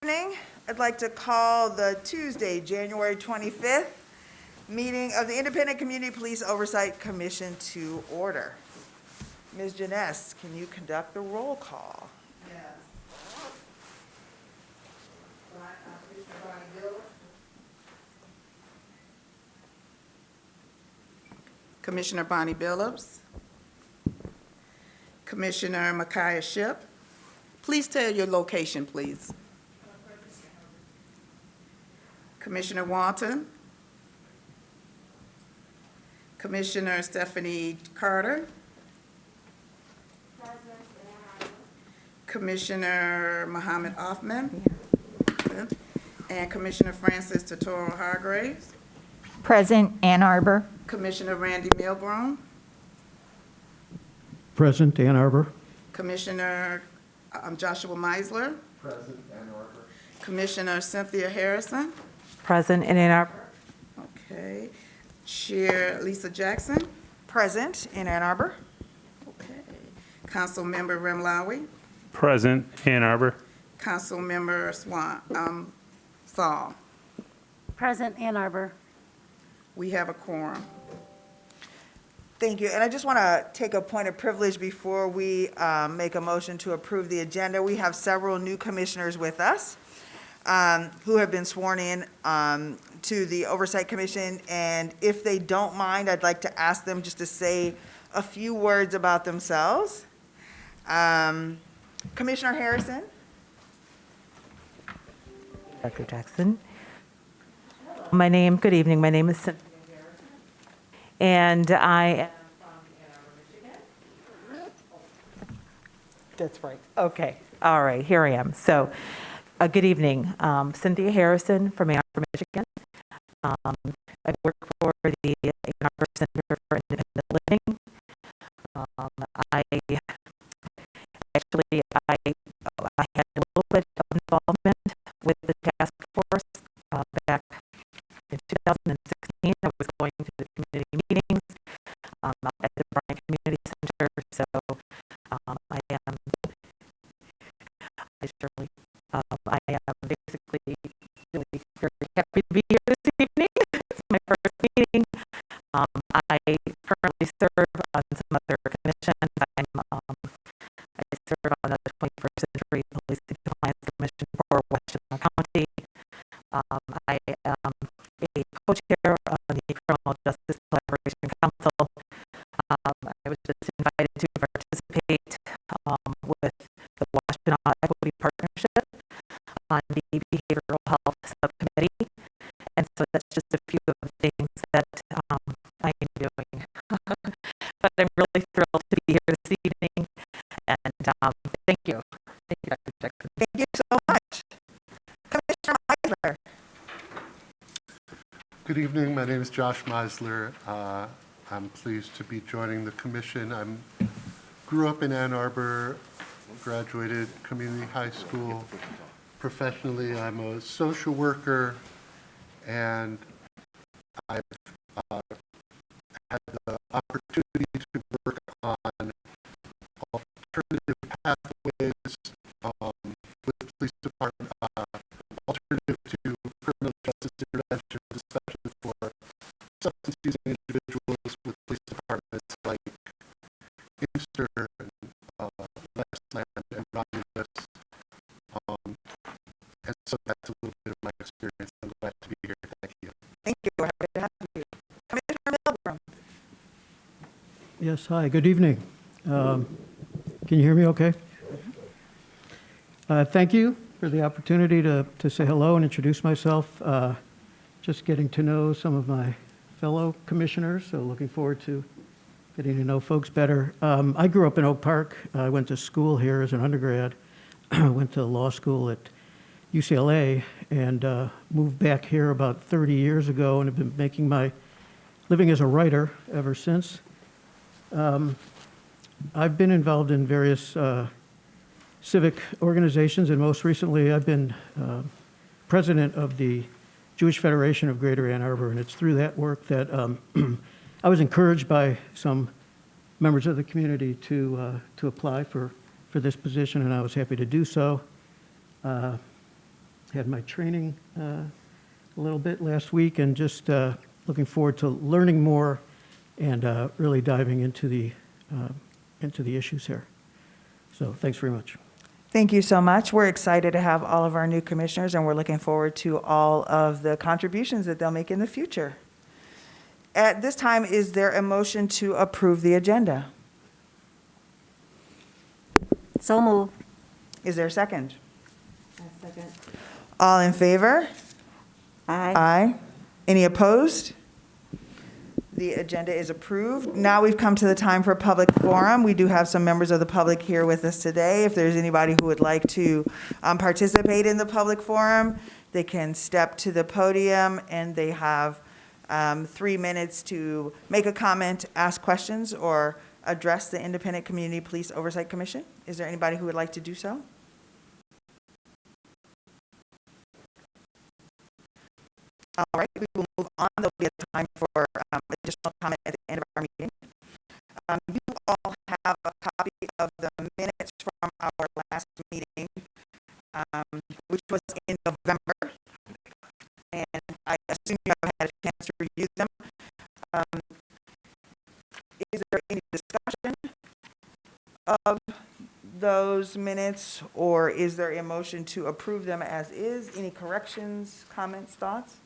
Evening. I'd like to call the Tuesday, January 25th meeting of the Independent Community Police Oversight Commission to order. Ms. Janess, can you conduct the roll call? Yes. Commissioner Bonnie Billups. Commissioner Micaiah Shipp. Please tell your location, please. Commissioner Walton. Commissioner Stephanie Carter. Commissioner Muhammad Offman. And Commissioner Francis Totoro Hargraves. Present, Ann Arbor. Commissioner Randy Milgrom. Present, Ann Arbor. Commissioner Joshua Meisler. Present, Ann Arbor. Commissioner Cynthia Harrison. Present in Ann Arbor. Okay. Chair Lisa Jackson. Present in Ann Arbor. Okay. Council Member Remlawi. Present, Ann Arbor. Council Member Saul. Present, Ann Arbor. We have a quorum. Thank you. And I just want to take a point of privilege before we make a motion to approve the agenda. We have several new commissioners with us who have been sworn in to the Oversight Commission. And if they don't mind, I'd like to ask them just to say a few words about themselves. Commissioner Harrison. Dr. Jackson. Good evening. My name is Cynthia Harrison, and I am from Ann Arbor, Michigan. That's right. Okay. All right. Here I am. So, good evening. Cynthia Harrison from Ann Arbor, Michigan. I work for the Ann Arbor Center for Independent Living. I had a little bit of involvement with the task force back in 2016. I was going to the community meetings at the Bryan Community Center. So I am basically really very happy to be here this evening. It's my first meeting. I currently serve on some other commissions. I serve on the 21st Century Police Compliance Commission for Washington County. I am a co-chair of the Criminal Justice Collaboration Council. I was just invited to participate with the Washington Equity Partnership on the Behavioral Health Subcommittee. And so that's just a few of the things that I am doing. But I'm really thrilled to be here this evening. And thank you. Thank you, Dr. Jackson. Thank you so much. Commissioner Meisler. Good evening. My name is Josh Meisler. I'm pleased to be joining the commission. I grew up in Ann Arbor, graduated community high school. Professionally, I'm a social worker, and I've had the opportunity to work on alternative pathways with the police department, alternative to criminal justice intervention, especially for substance using individuals with police departments like Inkster and Westland and Romulus. And so that's a little bit of my experience. I'm glad to be here. Thank you. Thank you. We're happy to have you. Commissioner Milgrom. Yes, hi, good evening. Can you hear me okay? Thank you for the opportunity to say hello and introduce myself. Just getting to know some of my fellow commissioners, so looking forward to getting to know folks better. I grew up in Oak Park. I went to school here as an undergrad. I went to law school at UCLA and moved back here about 30 years ago and have been making my living as a writer ever since. I've been involved in various civic organizations, and most recently I've been president of the Jewish Federation of Greater Ann Arbor, and it's through that work that I was encouraged by some members of the community to apply for this position, and I was happy to do so. Had my training a little bit last week, and just looking forward to learning more and really diving into the issues here. So thanks very much. Thank you so much. We're excited to have all of our new commissioners, and we're looking forward to all of the contributions that they'll make in the future. At this time, is there a motion to approve the agenda? So move. Is there a second? Second. All in favor? Aye. Aye. Any opposed? The agenda is approved. Now we've come to the time for public forum. We do have some members of the public here with us today. If there's anybody who would like to participate in the public forum, they can step to the podium, and they have 3 minutes to make a comment, ask questions, or address the Independent Community Police Oversight Commission. Is there anybody who would like to do so? All right, we will move on. There'll be a time for additional comment at the end of our meeting. You all have a copy of the minutes from our last meeting, which was in November, and I assume you have had a chance to review them. Is there any discussion of those minutes, or is there a motion to approve them as is? Any corrections, comments, thoughts?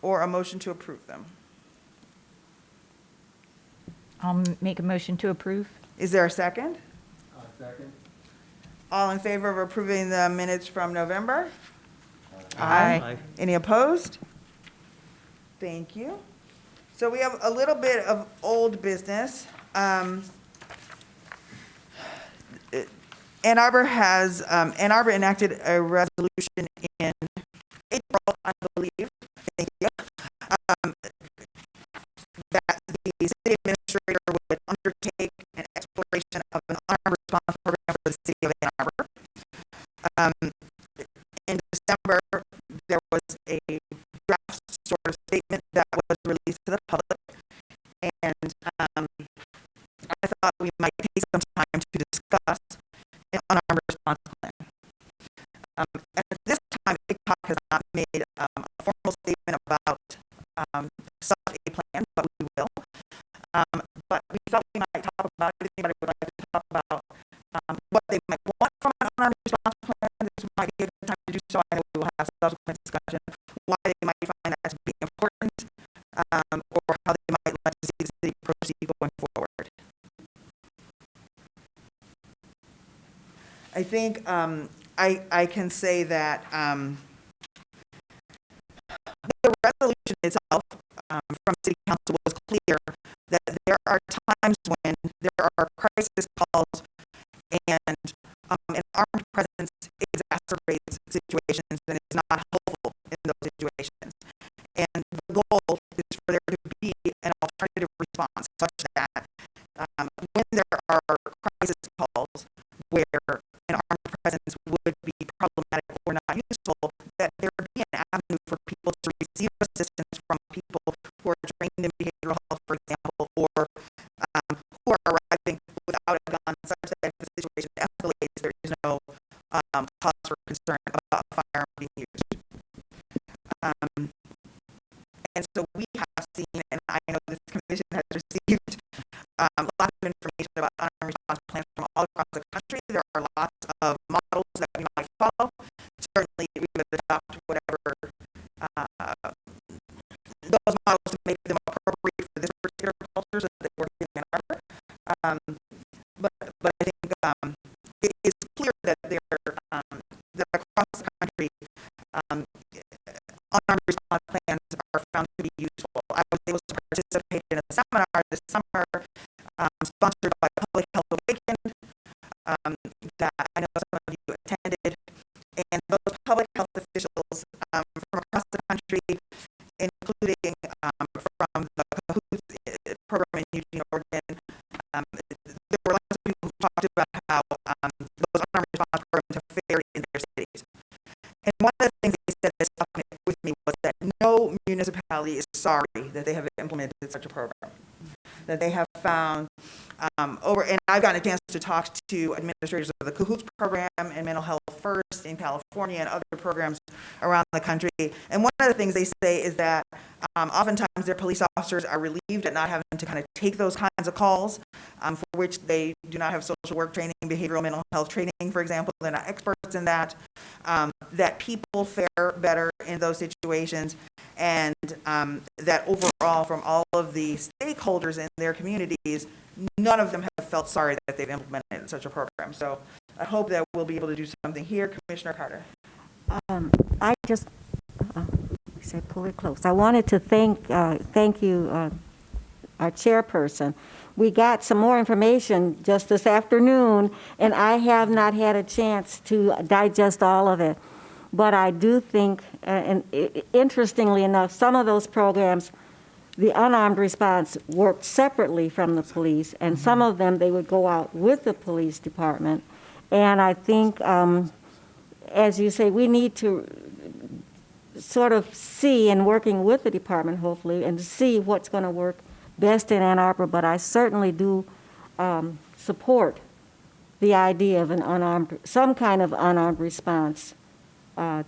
Or a motion to approve them? I'll make a motion to approve. Is there a second? Second. All in favor of approving the minutes from November? Aye. Any opposed? Thank you. So we have a little bit of old business. Ann Arbor enacted a resolution in April, I believe, thank you, that the city administrator would undertake an exploration of an unarmed response program for the city of Ann Arbor. In December, there was a draft sort of statement that was released to the public, and I thought we might take some time to discuss an unarmed response plan. At this time, TikTok has not made a formal statement about such a plan, but we will. But we thought we might talk about it. If anybody would like to talk about what they might want from an unarmed response plan, this might be a good time to do so. I know we will have subsequent discussion why they might find that to be important, or how they might like to see the city proceed going forward. I think I can say that the resolution itself from City Council was clear that there are times when there are crisis calls and an armed presence exacerbates situations and is not helpful in those situations. And the goal is for there to be an alternative response such that when there are crisis calls where an armed presence would be problematic or not useful, that there be an avenue for people to receive assistance from people who are trained in behavioral health, for example, or who are arriving without a gun, such that if the situation escalates, there is no cause for concern about a firearm being used. And so we have seen, and I know this commission has received lots of information about unarmed response plans from all across the country. There are lots of models that we might follow. Certainly, we would adopt whatever those models to make them appropriate for this particular culture so that they work in Ann Arbor. But I think it is clear that that across the country, unarmed response plans are found to be useful. I was able to participate in a seminar this summer sponsored by Public Health Awakened that I know some of you attended, and those public health officials from across the country, including from the CAHOOTS program in Eugene, Oregon, there were lots of people who talked about how those unarmed response programs have fared in their cities. And one of the things they said that stuck with me was that no municipality is sorry that they have implemented such a program. that they have found and I've gotten a chance to talk to administrators of the Cahoots program and Mental Health First in California and other programs around the country. And one of the things they say is that oftentimes their police officers are relieved at not having to kind of take those kinds of calls, for which they do not have social work training, behavioral mental health training, for example. They're not experts in that. That people fare better in those situations, and that overall, from all of the stakeholders in their communities, none of them have felt sorry that they've implemented such a program. So I hope that we'll be able to do something here. Commissioner Carter. I just, said pull it close. I wanted to thank you, our chairperson. We got some more information just this afternoon, and I have not had a chance to digest all of it. But I do think, and interestingly enough, some of those programs, the unarmed response worked separately from the police, and some of them, they would go out with the police department. And I think, as you say, we need to sort of see, and working with the department, hopefully, and to see what's going to work best in Ann Arbor. But I certainly do support the idea of some kind of unarmed response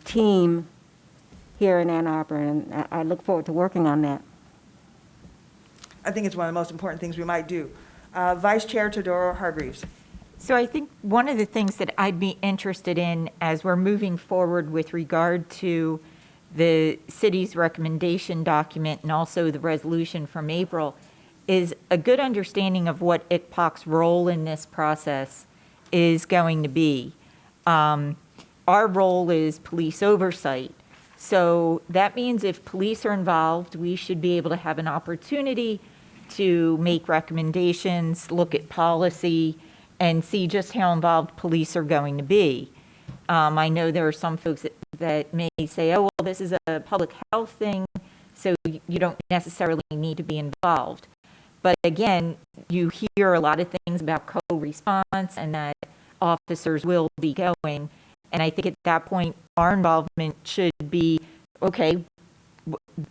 team here in Ann Arbor, and I look forward to working on that. I think it's one of the most important things we might do. Vice Chair Tadoro Hargreaves. So I think one of the things that I'd be interested in as we're moving forward with regard to the city's recommendation document and also the resolution from April is a good understanding of what ICPOC's role in this process is going to be. Our role is police oversight. So that means if police are involved, we should be able to have an opportunity to make recommendations, look at policy, and see just how involved police are going to be. I know there are some folks that may say, oh, well, this is a public health thing, so you don't necessarily need to be involved. But again, you hear a lot of things about co-response and that officers will be going. And I think at that point, our involvement should be, okay,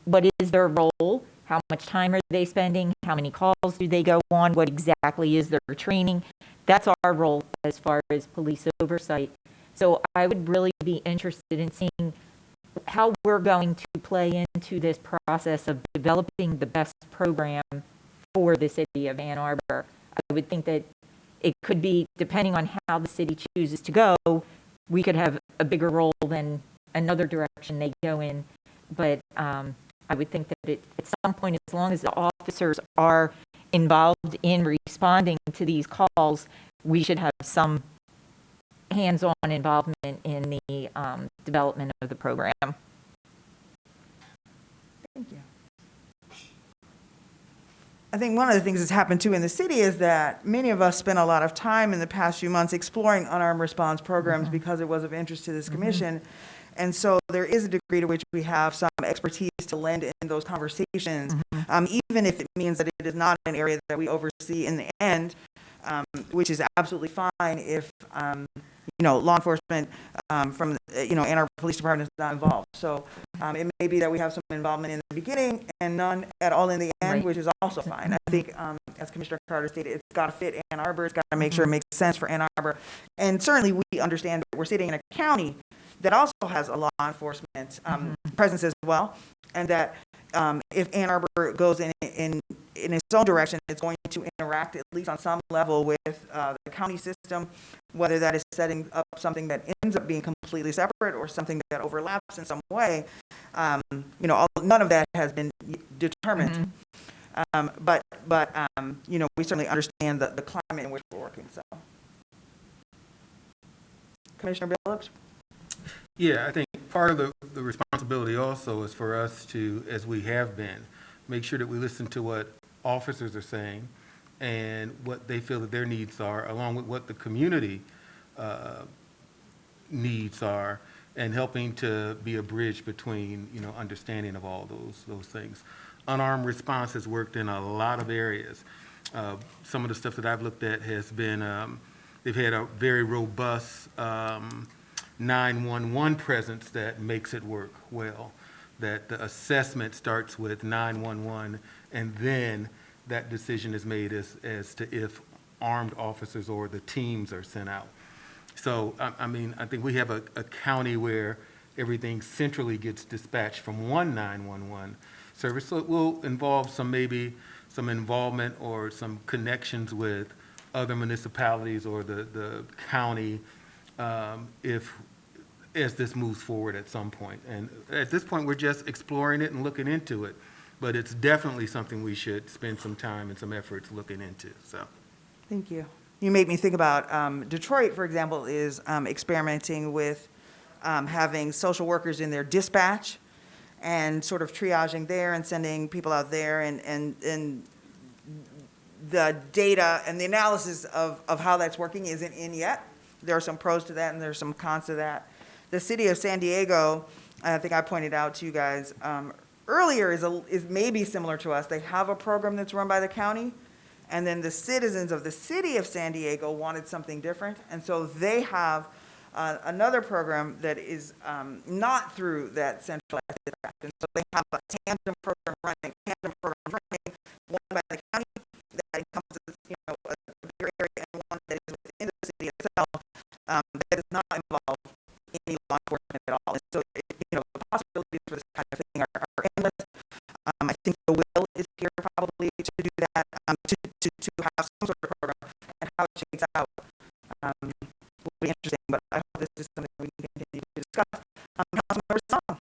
what is their role? How much time are they spending? How many calls do they go on? What exactly is their training? That's our role as far as police oversight. So I would really be interested in seeing how we're going to play into this process of developing the best program for the city of Ann Arbor. I would think that it could be, depending on how the city chooses to go, we could have a bigger role than another direction they go in. But I would think that at some point, as long as the officers are involved in responding to these calls, we should have some hands-on involvement in the development of the program. Thank you. I think one of the things that's happened too in the city is that many of us spent a lot of time in the past few months exploring unarmed response programs because it was of interest to this commission. And so there is a degree to which we have some expertise to lend in those conversations, even if it means that it is not an area that we oversee in the end, which is absolutely fine if, law enforcement from, Ann Arbor Police Department is not involved. So it may be that we have some involvement in the beginning and none at all in the end, Right. which is also fine. I think, as Commissioner Carter stated, it's got to fit Ann Arbor. It's got to make sure it makes sense for Ann Arbor. And certainly we understand that we're sitting in a county that also has a law enforcement presence as well, and that if Ann Arbor goes in its own direction, it's going to interact at least on some level with the county system, whether that is setting up something that ends up being completely separate or something that overlaps in some way. None of that has been determined. But we certainly understand the climate in which we're working. So, Commissioner Billups. Yeah, I think part of the responsibility also is for us to, as we have been, make sure that we listen to what officers are saying and what they feel that their needs are, along with what the community needs are, and helping to be a bridge between, understanding of all those things. Unarmed response has worked in a lot of areas. Some of the stuff that I've looked at has been, they've had a very robust 911 presence that makes it work well, that the assessment starts with 911 and then that decision is made as to if armed officers or the teams are sent out. So, I mean, I think we have a county where everything centrally gets dispatched from one 911 service. So it will involve maybe some involvement or some connections with other municipalities or the county as this moves forward at some point. And at this point, we're just exploring it and looking into it. But it's definitely something we should spend some time and some efforts looking into, so. Thank you. You made me think about Detroit, for example, is experimenting with having social workers in their dispatch and sort of triaging there and sending people out there, and the data and the analysis of how that's working isn't in yet. There are some pros to that and there's some cons to that. The city of San Diego, I think I pointed out to you guys earlier, is maybe similar to us. They have a program that's run by the county, and then the citizens of the city of San Diego wanted something different, and so they have another program that is not through that centralized dispatch. And so they have a tandem program running, one by the county that encompasses, a bigger area, and one that is within the city itself that does not involve any law enforcement at all. And so, the possibilities for this kind of thing are endless. I think the will is here probably to do that, to have some sort of program, and how it shakes out will be interesting, but I hope this is something we can continue to discuss. Councilmember Song.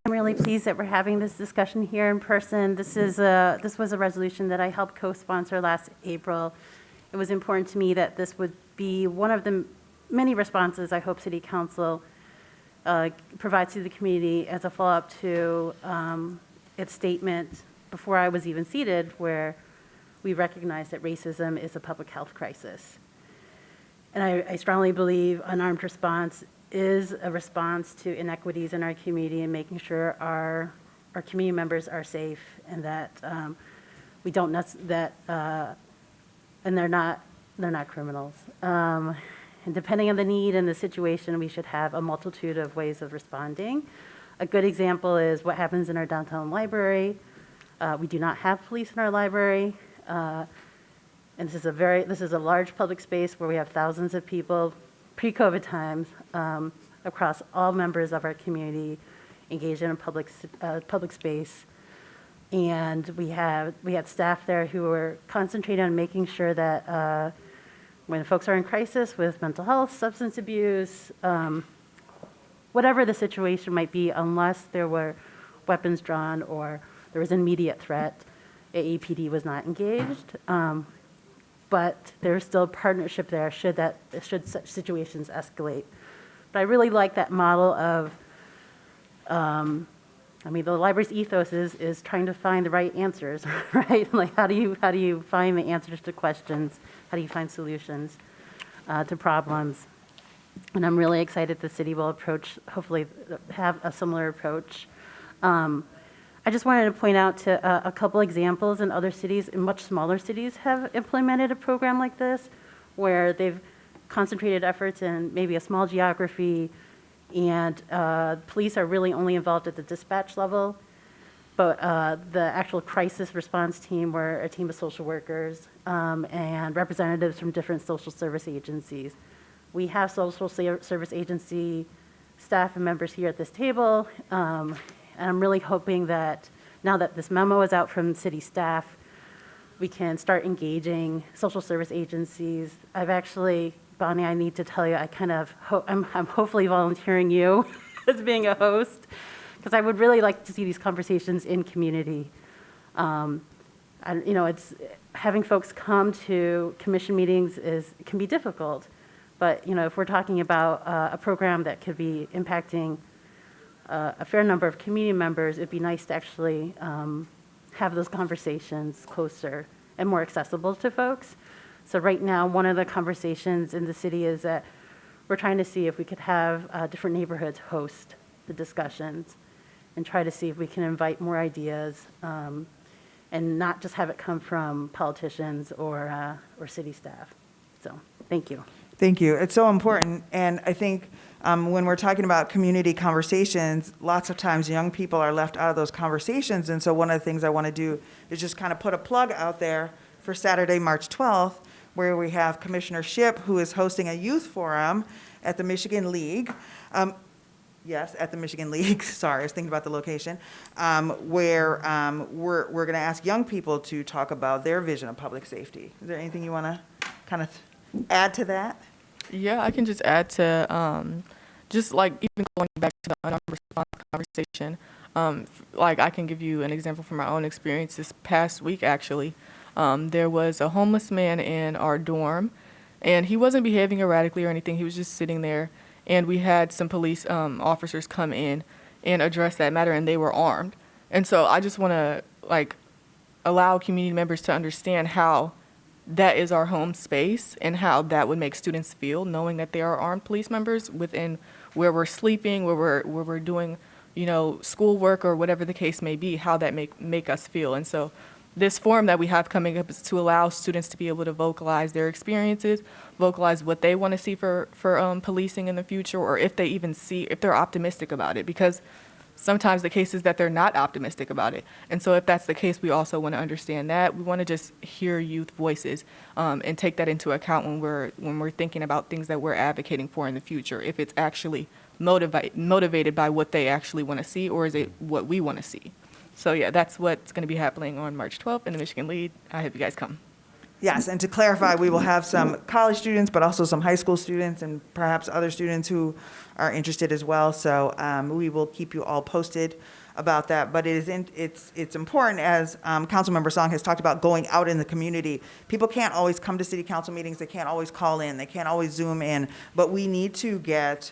I'm really pleased that we're having this discussion here in person. This was a resolution that I helped co-sponsor last April. It was important to me that this would be one of the many responses I hope City Council provides to the community as a follow-up to its statement before I was even seated, where we recognize that racism is a public health crisis. And I strongly believe unarmed response is a response to inequities in our community and making sure our community members are safe, and that we don't and they're not criminals. And depending on the need and the situation, we should have a multitude of ways of responding. A good example is what happens in our downtown library. We do not have police in our library. And this is a large public space where we have thousands of people, pre-COVID times, across all members of our community engaged in a public space. And we had staff there who were concentrating on making sure that when folks are in crisis with mental health, substance abuse, whatever the situation might be, unless there were weapons drawn or there was an immediate threat, AEPD was not engaged. But there's still partnership there should such situations escalate. But I really like that model of, the library's ethos is trying to find the right answers, right? Like how do you find the answers to questions? How do you find solutions to problems? And I'm really excited the city will hopefully have a similar approach. I just wanted to point out to a couple examples in other cities, in much smaller cities, have implemented a program like this, where they've concentrated efforts in maybe a small geography, and police are really only involved at the dispatch level, but the actual crisis response team were a team of social workers and representatives from different social service agencies. We have social service agency staff and members here at this table, and I'm really hoping that now that this memo is out from city staff, we can start engaging social service agencies. I've actually, Bonnie, I need to tell you, I'm hopefully volunteering you as being a host, because I would really like to see these conversations in community. It's having folks come to commission meetings can be difficult, but if we're talking about a program that could be impacting a fair number of community members, it'd be nice to actually have those conversations closer and more accessible to folks. So right now, one of the conversations in the city is that we're trying to see if we could have different neighborhoods host the discussions and try to see if we can invite more ideas and not just have it come from politicians or city staff. So thank you. Thank you. It's so important, and I think when we're talking about community conversations, lots of times young people are left out of those conversations, and so one of the things I want to do is just kind of put a plug out there for Saturday, March 12th, where we have Commissioner Shipp, who is hosting a youth forum at the Michigan League. Yes, at the Michigan League, sorry, I was thinking about the location, where we're going to ask young people to talk about their vision of public safety. Is there anything you want to kind of add to that? Yeah, I can just add to, just like even going back to the unarmed response conversation, like I can give you an example from my own experience this past week, actually. There was a homeless man in our dorm, and he wasn't behaving erratically or anything. He was just sitting there, and we had some police officers come in and address that matter, and they were armed. And so I just want to, like, allow community members to understand how that is our home space and how that would make students feel, knowing that there are armed police members within where we're sleeping, where we're doing, you know, schoolwork or whatever the case may be, how that make us feel. And so this forum that we have coming up is to allow students to be able to vocalize their experiences, vocalize what they want to see for policing in the future, or if they even see, if they're optimistic about it, because sometimes the case is that they're not optimistic about it. And so if that's the case, we also want to understand that. We want to just hear youth voices and take that into account when we're thinking about things that we're advocating for in the future, if it's actually motivated by what they actually want to see, or is it what we want to see. So yeah, that's what's going to be happening on March 12th in the Michigan Lead. I hope you guys come. Yes, and to clarify, we will have some college students, but also some high school students and perhaps other students who are interested as well. So we will keep you all posted about that. But it's important, as Councilmember Song has talked about, going out in the community. People can't always come to city council meetings. They can't always call in. They can't always Zoom in. But we need to get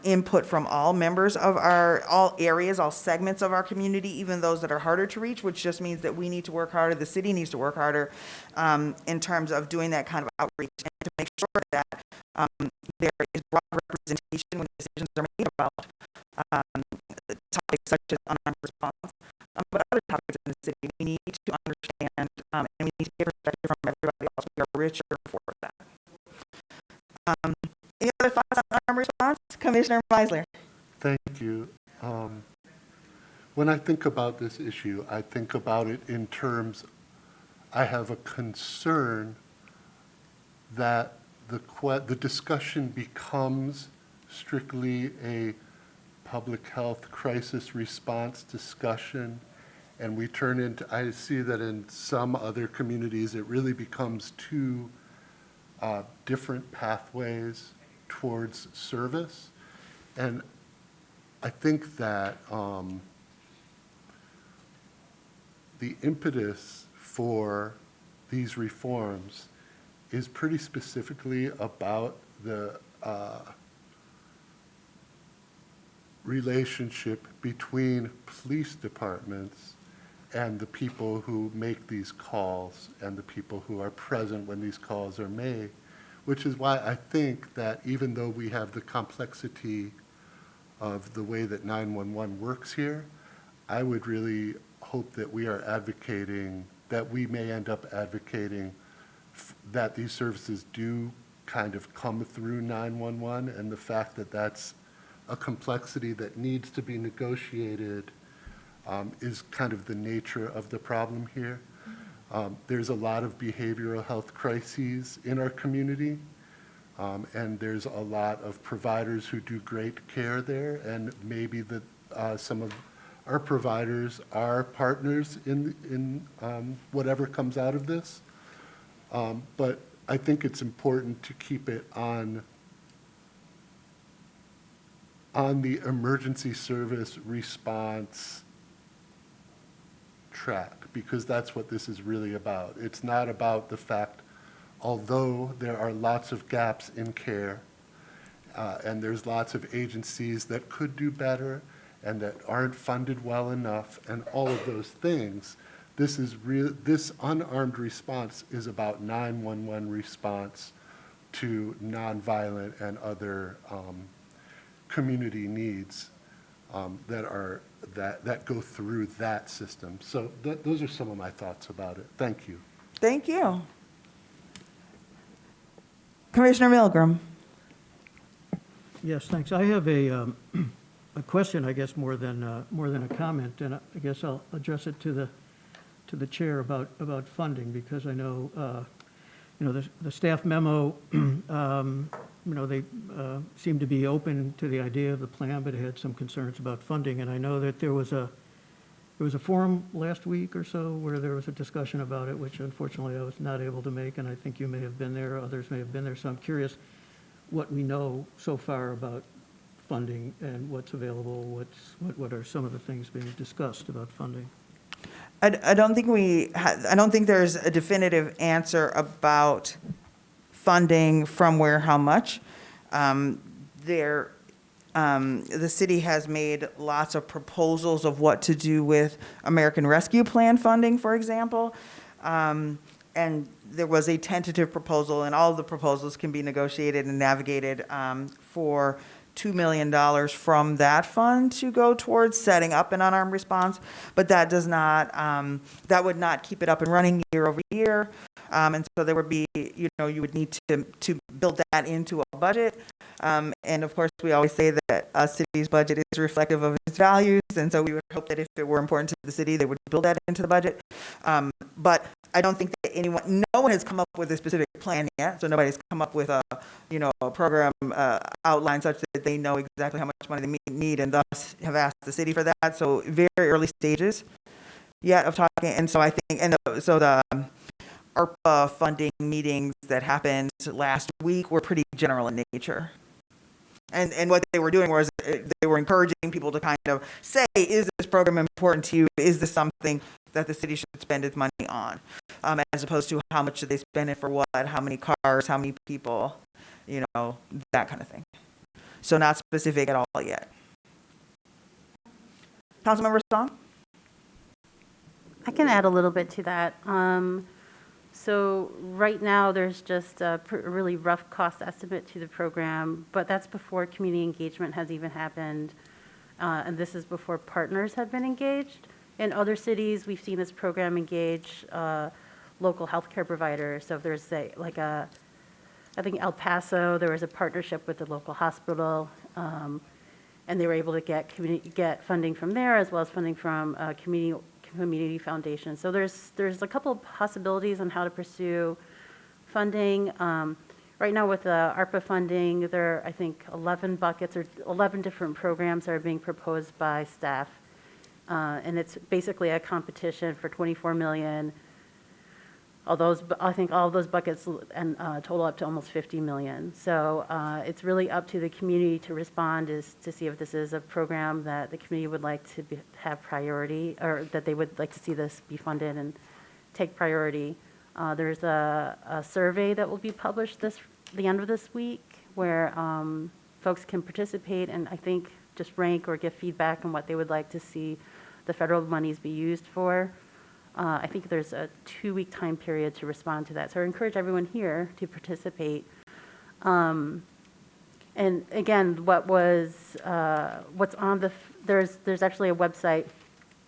input from all members of all areas, all segments of our community, even those that are harder to reach, which just means that we need to work harder, the city needs to work harder in terms of doing that kind of outreach, and to make sure that there is broad representation when decisions are made about topics such as unarmed response, but other topics in the city. We need to understand, and we need to get perspective from everybody else. We are richer for that. Any other thoughts on unarmed response? Commissioner Meisler. Thank you. When I think about this issue, I think about it in terms, I have a concern that the discussion becomes strictly a public health crisis response discussion, and we turn into, I see that in some other communities, it really becomes two different pathways towards service. And I think that the impetus for these reforms is pretty specifically about the relationship between police departments and the people who make these calls and the people who are present when these calls are made, which is why I think that even though we have the complexity of the way that 911 works here, I would really hope that we are advocating, that we may end up advocating that these services do kind of come through 911, and the fact that that's a complexity that needs to be negotiated is kind of the nature of the problem here. There's a lot of behavioral health crises in our community, and there's a lot of providers who do great care there, and maybe that some of our providers are partners in whatever comes out of this. But I think it's important to keep it on the emergency service response track, because that's what this is really about. It's not about the fact, although there are lots of gaps in care, and there's lots of agencies that could do better and that aren't funded well enough, and all of those things, this unarmed response is about 911 response to nonviolent and other community needs that go through that system. So those are some of my thoughts about it. Thank you. Thank you. Commissioner Milgram. Yes, thanks. I have a question, I guess, more than a comment, and I guess I'll address it to the chair about funding, because I know, the staff memo, they seem to be open to the idea of the plan, but had some concerns about funding, and I know that there was a forum last week or so where there was a discussion about it, which unfortunately I was not able to make, and I think you may have been there, others may have been there, so I'm curious what we know so far about funding and what's available, what are some of the things being discussed about funding. I don't think there's a definitive answer about funding, from where, how much. The city has made lots of proposals of what to do with American Rescue Plan funding, for example. And there was a tentative proposal, and all of the proposals can be negotiated and navigated for $2 million from that fund to go towards setting up an unarmed response. But that does not, that would not keep it up and running year over year. And so there would be, you would need to build that into a budget. And of course, we always say that a city's budget is reflective of its values. And so we would hope that if it were important to the city, they would build that into the budget. But I don't think that no one has come up with a specific plan yet. So nobody's come up with a program outline such that they know exactly how much money they need, and thus have asked the city for that. So very early stages yet of talking. And so I think, so the ARPA funding meetings that happened last week were pretty general in nature. And what they were doing was they were encouraging people to kind of say, is this program important to you? Is this something that the city should spend its money on? As opposed to how much should they spend it for what, how many cars, how many people, that kind of thing. So not specific at all yet. Councilmember Song? I can add a little bit to that. So right now, there's just a really rough cost estimate to the program, but that's before community engagement has even happened, and this is before partners have been engaged. In other cities, we've seen this program engage local healthcare providers. So if there's, I think El Paso, there was a partnership with the local hospital, and they were able to get funding from there, as well as funding from community foundation. So there's a couple of possibilities on how to pursue funding. Right now with the ARPA funding, there are, I think, 11 buckets or 11 different programs that are being proposed by staff. And it's basically a competition for $24 million. I think all of those buckets and total up to almost $50 million. So it's really up to the community to respond, is to see if this is a program that the community would like to have priority, or that they would like to see this be funded and take priority. There's a survey that will be published the end of this week, where folks can participate and I think just rank or give feedback on what they would like to see the federal monies be used for. I think there's a 2-week time period to respond to that. So I encourage everyone here to participate. And again, what's on there's actually a website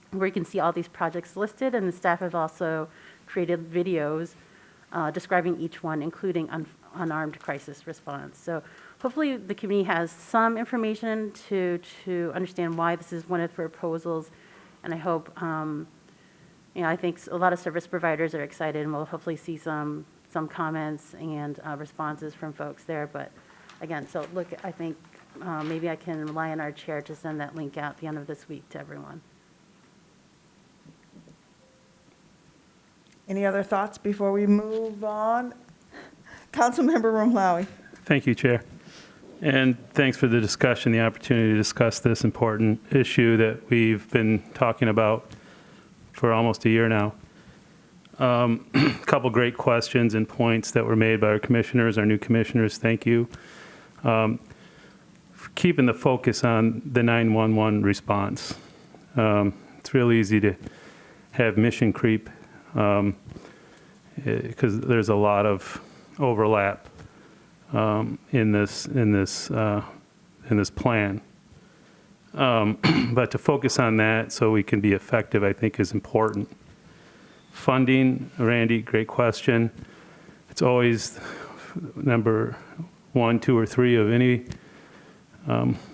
where you can see all these projects listed, and the staff have also created videos describing each one, including unarmed crisis response. So hopefully the community has some information to understand why this is one of the proposals, and I hope I think a lot of service providers are excited, and we'll hopefully see some comments and responses from folks there. But again, so look, I think maybe I can rely on our chair to send that link out at the end of this week to everyone. Any other thoughts before we move on? Councilmember Rumlawi. Thank you, Chair. And thanks for the discussion, the opportunity to discuss this important issue that we've been talking about for almost a year now. A couple great questions and points that were made by our commissioners, our new commissioners. Thank you. For keeping the focus on the 911 response. It's real easy to have mission creep because there's a lot of overlap in this plan. But to focus on that so we can be effective, I think, is important. Funding, Randy, great question. It's always number 1, 2, or 3 of any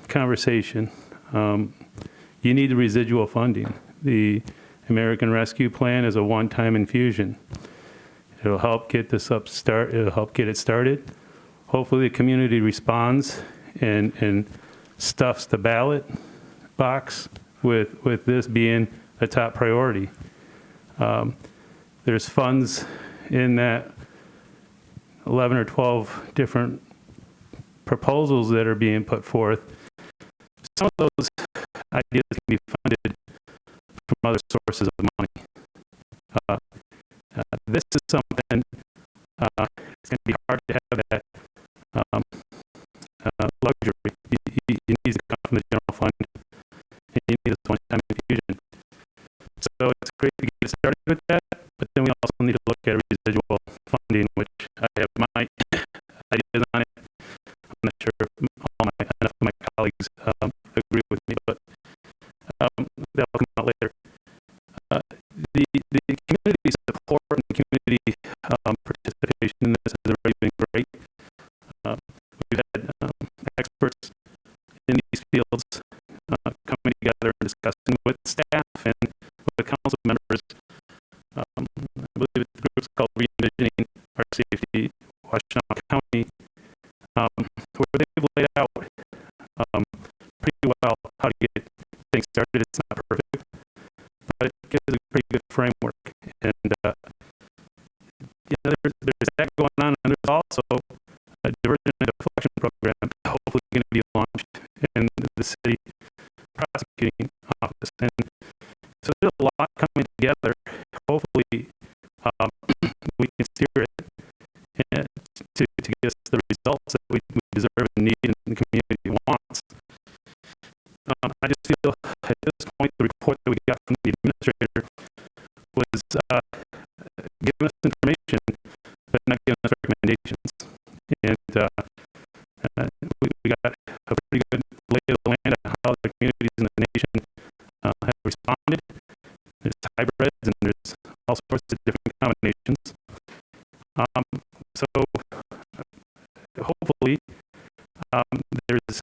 conversation, you need the residual funding. The American Rescue Plan is a one-time infusion. It'll help get this it'll help get it started. Hopefully the community responds and stuffs the ballot box with this being a top priority. There's funds in that 11 or 12 different proposals that are being put forth. Some of those ideas can be funded from other sources of money. This is something, it's going to be hard to have that luxury. You need to come from the general fund, and you need this one-time infusion. So it's great to get started with that, but then we also need to look at residual funding, which I have my ideas on it. I'm not sure if enough of my colleagues agree with me, but that'll come out later. The community support and the community participation in this has already been great. We've had experts in these fields coming together and discussing with staff and with council members. I believe the group's called Re-envisioning Our Safety, Washington County, where they've laid out pretty well how to get things started. It's not perfect, but it gives a pretty good framework. And there's that going on, and there's also a diversion and deflection program hopefully going to be launched in the city prosecuting office. And so there's a lot coming together. Hopefully, we can steer it to get us the results that we deserve and need and the community wants. I just feel at this point the report that we got from the administrator was giving us information, but not giving us recommendations. And we got a pretty good lay of the land on how the communities in the nation have responded. There's hybrids and there's all sorts of different combinations. So hopefully there's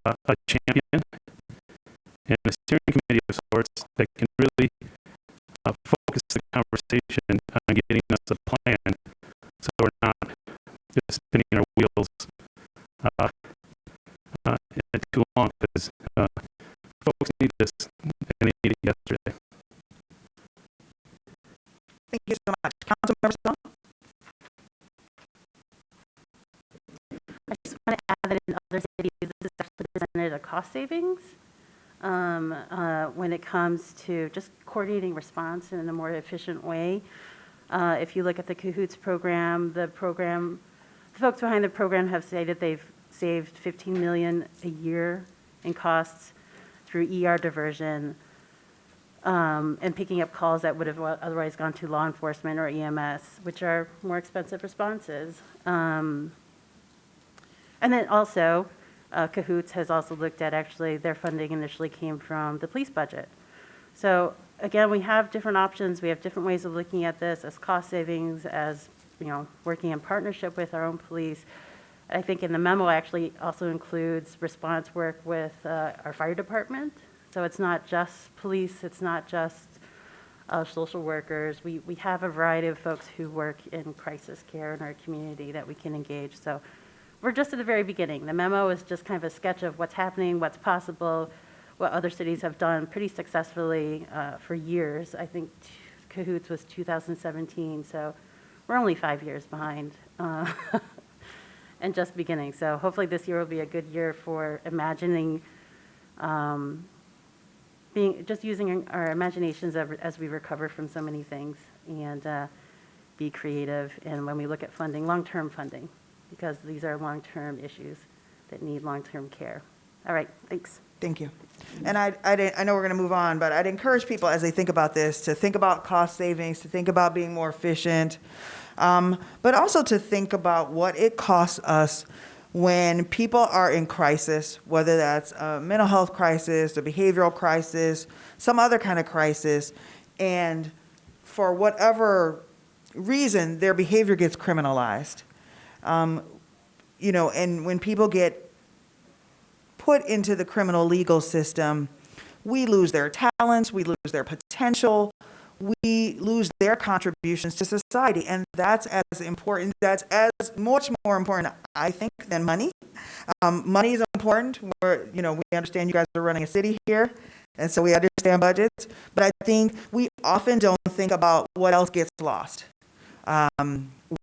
a champion and a steering committee of sorts that can really focus the conversation on getting us a plan, so we're not just spinning our wheels too long, because folks need this and they need it yesterday. Thank you so much. Councilmember Stone? I just want to add that in other cities, this is actually presented a cost savings when it comes to just coordinating response in a more efficient way. If you look at the Cahoots program, the folks behind the program have stated they've saved $15 million a year in costs through ER diversion and picking up calls that would have otherwise gone to law enforcement or EMS, which are more expensive responses. And then also, Cahoots has also looked at, actually, their funding initially came from the police budget. So again, we have different options. We have different ways of looking at this as cost savings, as working in partnership with our own police. I think in the memo actually also includes response work with our fire department. So it's not just police, it's not just social workers. We have a variety of folks who work in crisis care in our community that we can engage. So we're just at the very beginning. The memo is just kind of a sketch of what's happening, what's possible, what other cities have done pretty successfully for years. I think Cahoots was 2017, so we're only 5 years behind and just beginning. So hopefully this year will be a good year for imagining, just using our imaginations as we recover from so many things and be creative. And when we look at funding, long-term funding, because these are long-term issues that need long-term care. All right, thanks. Thank you. And I know we're going to move on, but I'd encourage people as they think about this to think about cost savings, to think about being more efficient, but also to think about what it costs us when people are in crisis, whether that's a mental health crisis, a behavioral crisis, some other kind of crisis, and for whatever reason, their behavior gets criminalized. You know, and when people get put into the criminal legal system, we lose their talents, we lose their potential, we lose their contributions to society. And that's as important, that's as much more important, I think, than money. Money is important. We understand you guys are running a city here, and so we understand budgets. But I think we often don't think about what else gets lost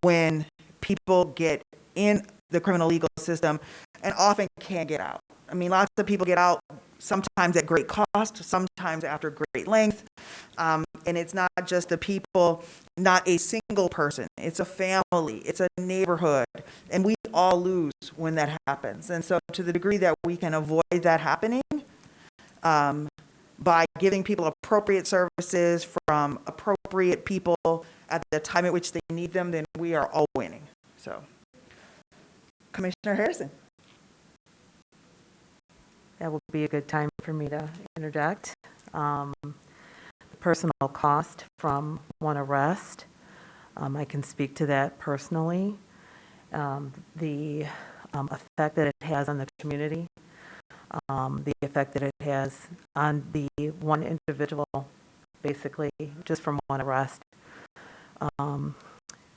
when people get in the criminal legal system and often can't get out. I mean, lots of people get out sometimes at great cost, sometimes after great length. And it's not just the people, not a single person. It's a family, it's a neighborhood, and we all lose when that happens. And so to the degree that we can avoid that happening by giving people appropriate services from appropriate people at the time at which they need them, then we are all winning. So, Commissioner Harrison. That will be a good time for me to interject. The personal cost from one arrest, I can speak to that personally. The effect that it has on the community, the effect that it has on the one individual, basically, just from one arrest.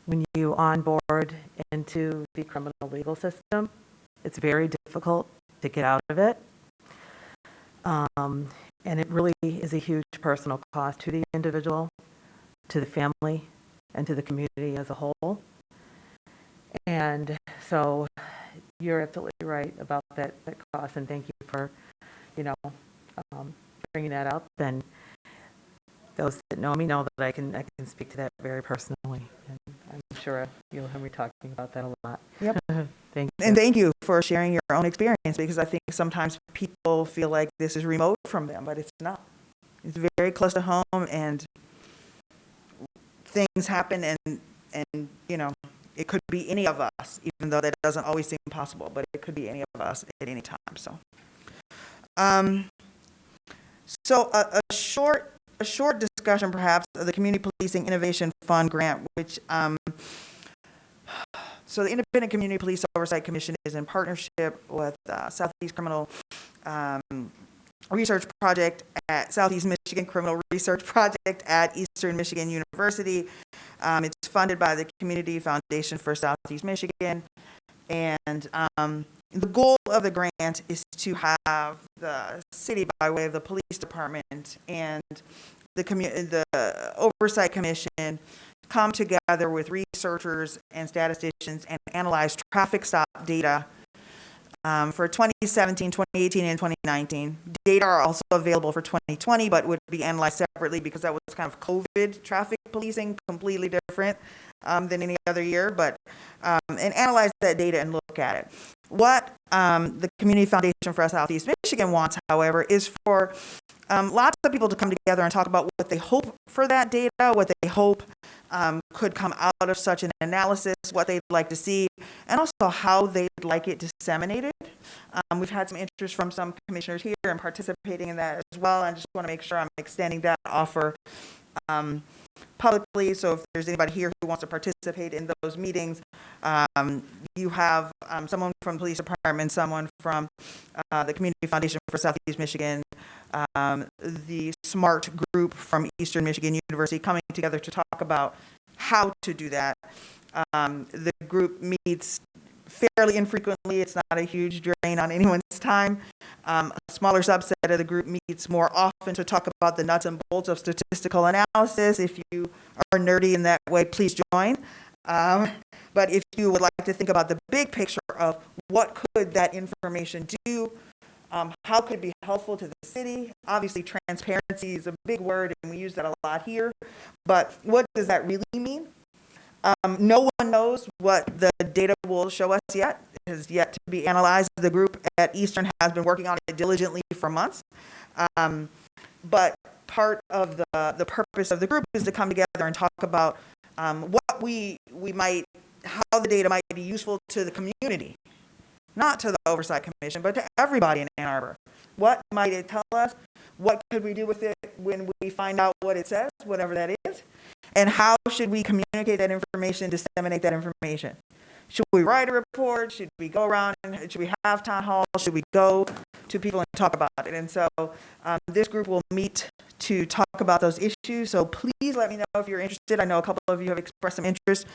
When you onboard into the criminal legal system, it's very difficult to get out of it. And it really is a huge personal cost to the individual, to the family, and to the community as a whole. And so you're absolutely right about that cost, and thank you for, bringing that up. And those that know me know that I can speak to that very personally, and I'm sure you'll hear me talking about that a lot. Yep. Thank you. And thank you for sharing your own experience, because I think sometimes people feel like this is remote from them, but it's not. It's very close to home, and things happen, and it could be any of us, even though that doesn't always seem possible, but it could be any of us at any time. So a short discussion perhaps of the Community Policing Innovation Fund grant, which so the Independent Community Police Oversight Commission is in partnership with Southeast Criminal Research Project at Southeast Michigan Criminal Research Project at Eastern Michigan University. It's funded by the Community Foundation for Southeast Michigan. And the goal of the grant is to have the city, by way of the police department and the Oversight Commission, come together with researchers and statisticians and analyze traffic stop data for 2017, 2018, and 2019. Data are also available for 2020, but would be analyzed separately because that was kind of COVID traffic policing, completely different than any other year, but and analyze that data and look at it. What the Community Foundation for Southeast Michigan wants, however, is for lots of people to come together and talk about what they hope for that data, what they hope could come out of such an analysis, what they'd like to see, and also how they'd like it disseminated. We've had some interest from some commissioners here in participating in that as well. I just want to make sure I'm extending that offer publicly. So if there's anybody here who wants to participate in those meetings, you have someone from the police department, someone from the Community Foundation for Southeast Michigan, the SMART group from Eastern Michigan University coming together to talk about how to do that. The group meets fairly infrequently. It's not a huge drain on anyone's time. A smaller subset of the group meets more often to talk about the nuts and bolts of statistical analysis. If you are nerdy in that way, please join. But if you would like to think about the big picture of what could that information do, how could it be helpful to the city? Obviously, transparency is a big word, and we use that a lot here. But what does that really mean? No one knows what the data will show us yet. It has yet to be analyzed. The group at Eastern has been working on it diligently for months. But part of the purpose of the group is to come together and talk about what we might, how the data might be useful to the community, not to the Oversight Commission, but to everybody in Ann Arbor. What might it tell us? What could we do with it when we find out what it says, whatever that is? And how should we communicate that information, disseminate that information? Should we write a report? Should we go around and should we have town halls? Should we go to people and talk about it? And so this group will meet to talk about those issues. So please let me know if you're interested. I know a couple of you have expressed some interest.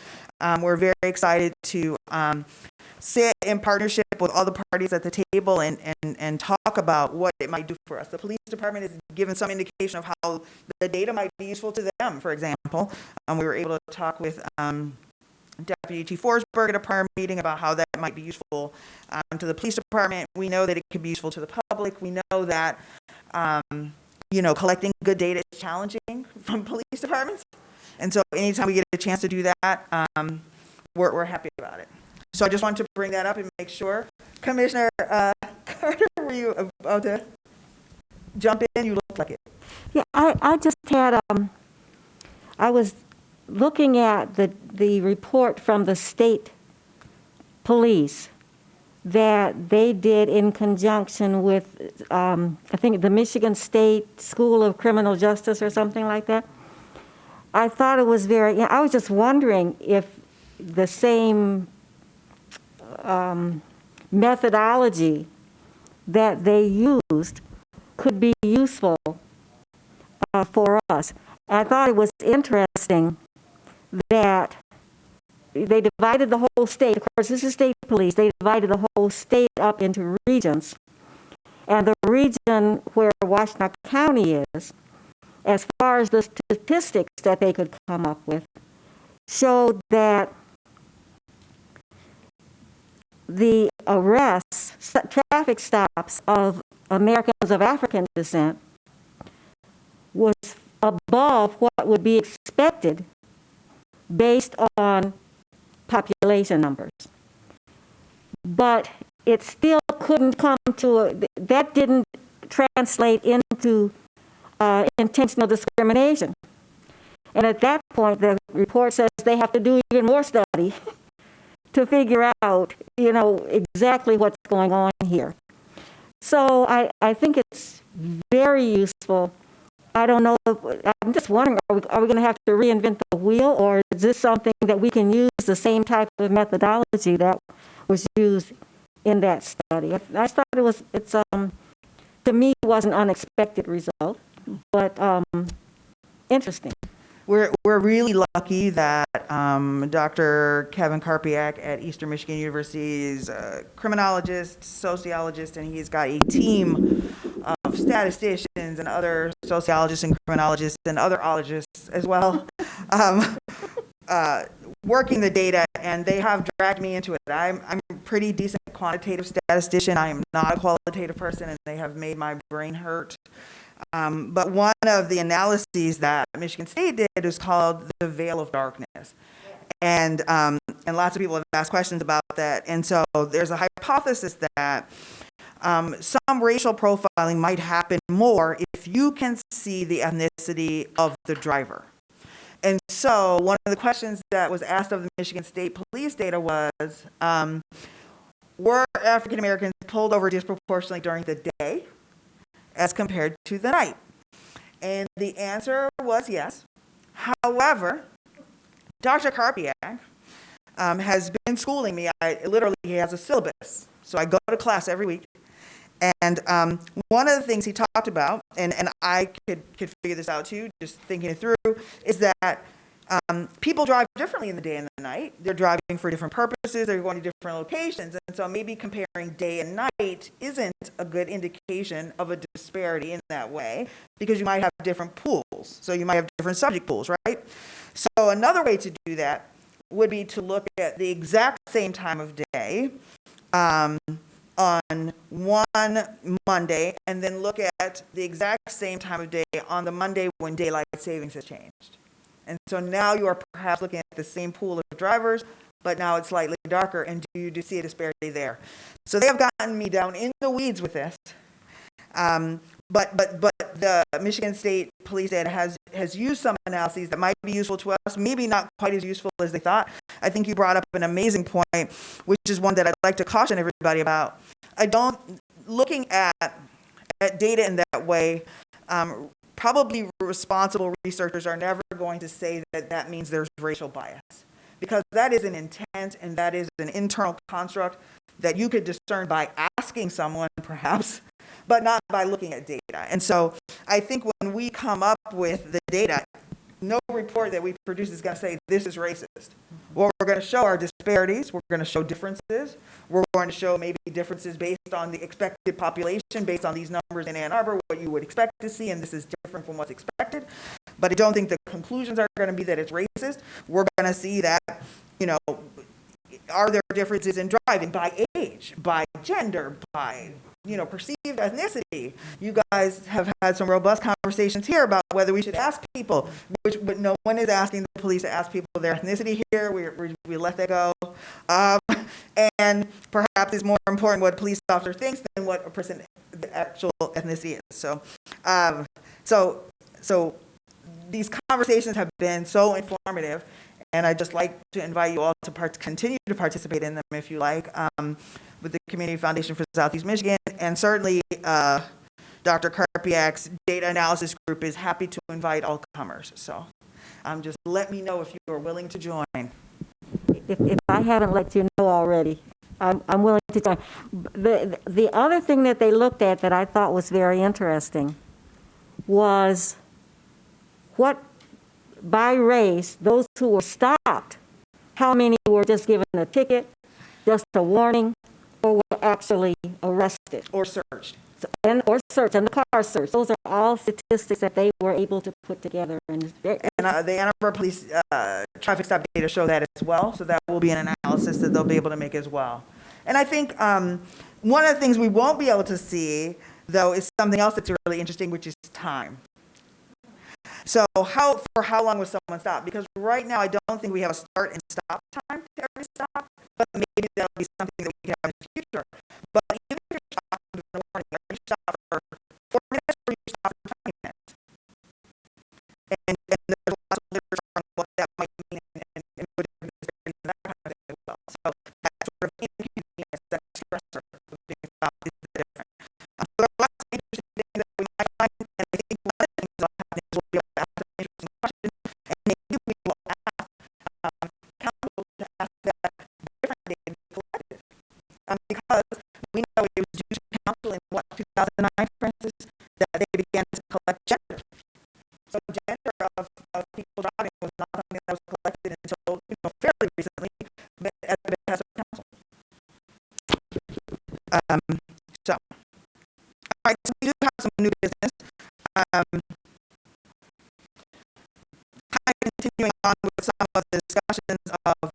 We're very excited to sit in partnership with all the parties at the table and talk about what it might do for us. The police department is given some indication of how the data might be useful to them, for example. We were able to talk with Deputy Chief Forsberg at a prior meeting about how that might be useful to the police department. We know that it could be useful to the public. We know that, collecting good data is challenging from police departments. And so anytime we get a chance to do that, we're happy about it. So I just wanted to bring that up and make sure. Commissioner Carter, were you about to jump in? You look like it. Yeah, I just had, I was looking at the report from the state police that they did in conjunction with, I think, the Michigan State School of Criminal Justice or something like that. I thought it was I was just wondering if the same methodology that they used could be useful for us. I thought it was interesting that they divided the whole state. Of course, this is state police. They divided the whole state up into regions. And the region where Washtenaw County is, as far as the statistics that they could come up with, showed that the arrests, traffic stops of Americans of African descent was above what would be expected based on population numbers. But it still couldn't come to that didn't translate into intentional discrimination. And at that point, the report says they have to do even more study to figure out, exactly what's going on here. So I think it's very useful. I don't know, I'm just wondering, are we going to have to reinvent the wheel, or is this something that we can use the same type of methodology that was used in that study? I thought to me, it was an unexpected result, but interesting. We're really lucky that Dr. Kevin Karpiak at Eastern Michigan University is a criminologist, sociologist, and he's got a team of statisticians and other sociologists and criminologists and other ologists as well, working the data, and they have dragged me into it. I'm a pretty decent quantitative statistician. I am not a qualitative person, and they have made my brain hurt. But one of the analyses that Michigan State did is called the veil of darkness. And lots of people have asked questions about that. And so there's a hypothesis that some racial profiling might happen more if you can see the ethnicity of the driver. And so one of the questions that was asked of the Michigan State Police data was, were African Americans pulled over disproportionately during the day as compared to the night? And the answer was yes. However, Dr. Karpiak has been schooling me. He has a syllabus. So I go to class every week. And one of the things he talked about, and I could figure this out too, just thinking it through, is that people drive differently in the day and the night. They're driving for different purposes. They're going to different locations. And so maybe comparing day and night isn't a good indication of a disparity in that way, because you might have different pools. So you might have different subject pools, right? So another way to do that would be to look at the exact same time of day on one Monday, and then look at the exact same time of day on the Monday when daylight savings has changed. And so now you are perhaps looking at the same pool of drivers, but now it's slightly darker, and do you see a disparity there? So they have gotten me down in the weeds with this. But the Michigan State Police data has used some analyses that might be useful to us, maybe not quite as useful as they thought. I think you brought up an amazing point, which is one that I'd like to caution everybody about. Looking at data in that way, probably responsible researchers are never going to say that means there's racial bias. because that is an intent and that is an internal construct that you could discern by asking someone perhaps, but not by looking at data. And so I think when we come up with the data, no report that we produce is going to say this is racist. Well, we're going to show our disparities. We're going to show differences. We're going to show maybe differences based on the expected population, based on these numbers in Ann Arbor, what you would expect to see, and this is different from what's expected. But I don't think the conclusions are going to be that it's racist. We're going to see that, you know, are there differences in driving by age, by gender, by, you know, perceived ethnicity? You guys have had some robust conversations here about whether we should ask people, but no one is asking the police to ask people their ethnicity here. We let that go. And perhaps it's more important what a police officer thinks than what a person, the actual ethnicity is. So these conversations have been so informative, and I'd just like to invite you all to continue to participate in them if you like, with the Community Foundation for Southeast Michigan, and certainly Dr. Karpiak's data analysis group is happy to invite all comers. So just let me know if you are willing to join. If I haven't let you know already, I'm willing to join. The other thing that they looked at that I thought was very interesting was what, by race, those who were stopped, how many were just given a ticket, just a warning, or were actually arrested. Or searched. Or searched, and the car search. Those are all statistics that they were able to put together. And the Ann Arbor Police traffic stop data show that as well, so that will be an analysis that they'll be able to make as well. And I think one of the things we won't be able to see, though, is something else that's really interesting, which is time. So for how long was someone stopped? Because right now I don't think we have a start and stop time to every stop, but maybe that'll be something that we can have in the future. But even if you're stopped in the morning, or you stop for 4 minutes or you stop for 20 minutes. And there's lots of literature on what that might mean and what it means and that kind of thing as well. So that sort of inconvenience, that stressor of being stopped is different. So there are lots of interesting things that we might find, and I think one of the things that will happen is we'll be able to ask an interesting question, and maybe we will ask council to ask that different data be collected. Because we know it was due to council in 2009, for instance, that they began to collect gender. So gender of people driving was not something that was collected until fairly recently, but as it has a council. All right, so we do have some new business. Kind of continuing on with some of the discussions of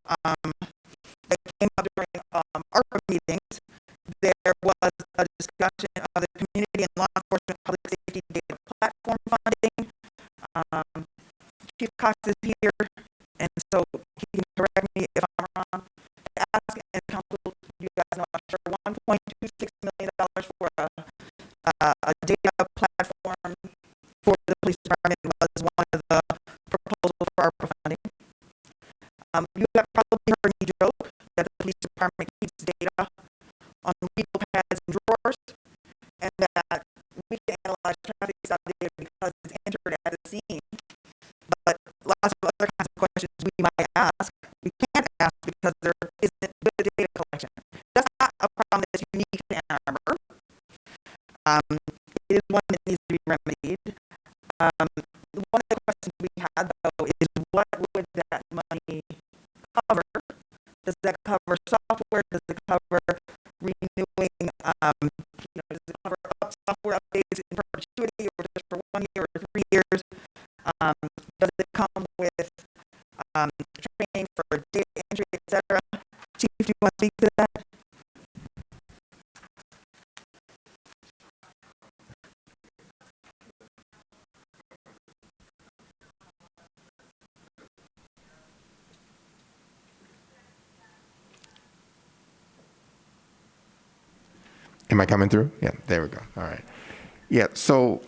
that came up during ARPA meetings. There was a discussion of the Community and Law Enforcement Public Safety Data Platform funding. Chief Cox is here, and so he can correct me if I'm wrong. I ask and council, you guys know, I'm sure $1.26 million for a data platform for the police department was one of the proposals for ARPA funding. You have probably heard me joke that the police department keeps data on legal pads and drawers, and that we can analyze traffic stop data because it's entered at the scene. But lots of other kinds of questions we might ask, we can't ask because there isn't good data collection. That's not a problem that's unique to Ann Arbor. It is one that needs to be remedied. One of the questions we had, though, is what would that money cover? Does that cover software? Does it cover renewing, does it cover software updates in perpetuity or just for 1 year or 3 years? Does it come with training for data entry, et cetera? Chief, do you want to speak to that? Am I coming through? Yeah, there we go. All right. Yeah, so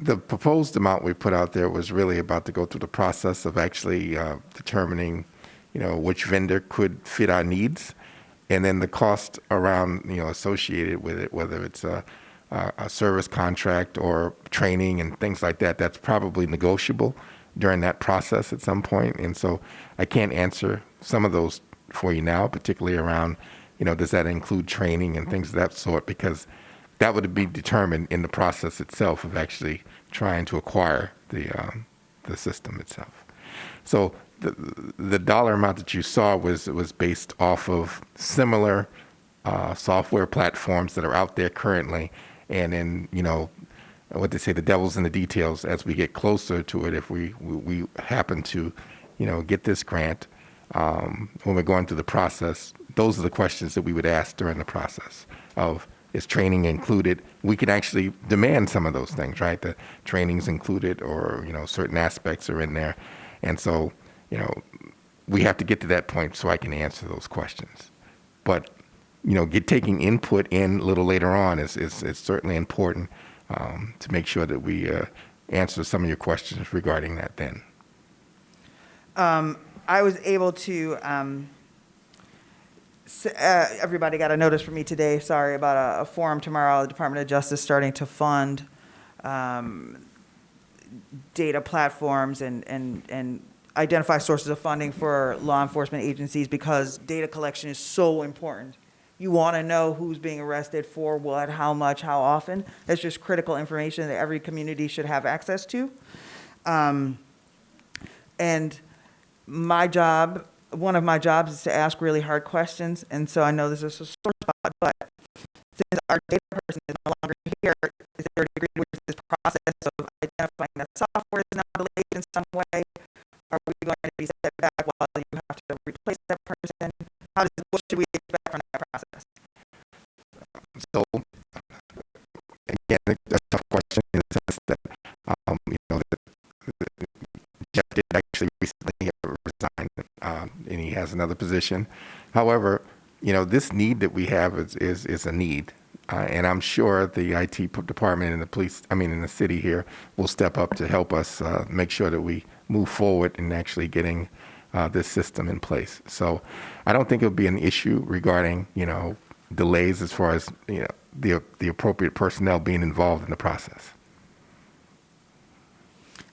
the proposed amount we put out there was really about to go through the process of actually determining, which vendor could fit our needs, and then the cost around, associated with it, whether it's a service contract or training and things like that. That's probably negotiable, during that process at some point. And so I can't answer some of those for you now, particularly around, does that include training and things of that sort, because that would be determined in the process itself of actually trying to acquire the system itself. So the dollar amount that you saw was based off of similar software platforms that are out there currently, and then what they say, the devil's in the details as we get closer to it. If we happen to get this grant, when we're going through the process, those are the questions that we would ask during the process of, is training included? We can actually demand some of those things, right? The training's included, or certain aspects are in there. And so we have to get to that point so I can answer those questions. But taking input in a little later on is certainly important, to make sure that we answer some of your questions regarding that then. I was able to, everybody got a notice from me today, sorry, about a forum tomorrow, the Department of Justice starting to fund data platforms and identify sources of funding for law enforcement agencies, because data collection is so important. You want to know who's being arrested for what, how much, how often. That's just critical information that every community should have access to. And my job, one of my jobs is to ask really hard questions. And so I know this is a sore spot, but since our data person is no longer here, is there a degree to which this process of identifying that software is now delayed in some way? Are we going to be set back while you have to replace that person? What should we expect from that process? So, again, a tough question in the sense that, Jeff did actually recently resign, and he has another position. However, this need that we have is a need. And I'm sure the IT department and the police, in the city here, will step up to help us make sure that we move forward in actually getting this system in place. So I don't think it'll be an issue regarding, delays as far as, the appropriate personnel being involved in the process.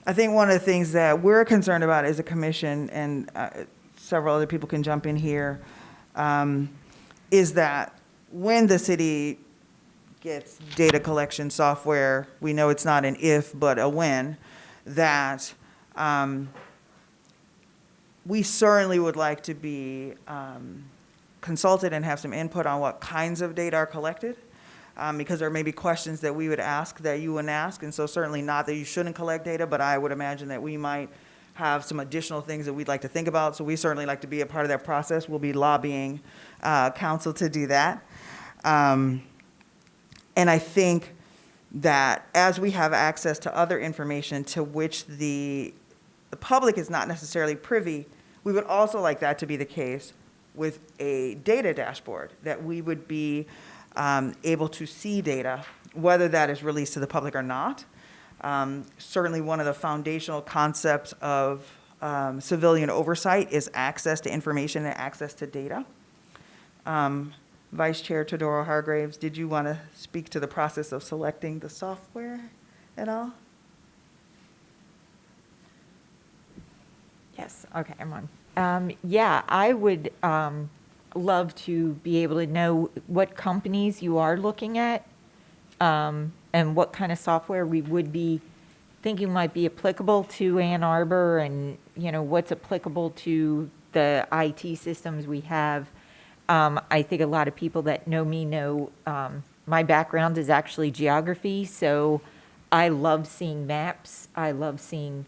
I think one of the things that we're concerned about as a commission, and several other people can jump in here, is that when the city gets data collection software, we know it's not an if, but a when, that we certainly would like to be consulted and have some input on what kinds of data are collected, because there may be questions that we would ask that you wouldn't ask. And so certainly not that you shouldn't collect data, but I would imagine that we might have some additional things that we'd like to think about. So we certainly like to be a part of that process. We'll be lobbying council to do that. And I think that as we have access to other information to which the public is not necessarily privy, we would also like that to be the case with a data dashboard, that we would be able to see data, whether that is released to the public or not. Certainly one of the foundational concepts of civilian oversight is access to information and access to data. Vice Chair Todoro Hargraves, did you want to speak to the process of selecting the software at all? Yes, okay, I'm on. Yeah, I would love to be able to know what companies you are looking at, and what kind of software we would be thinking might be applicable to Ann Arbor, and what's applicable to the IT systems we have. I think a lot of people that know me know my background is actually geography, so I love seeing maps. I love seeing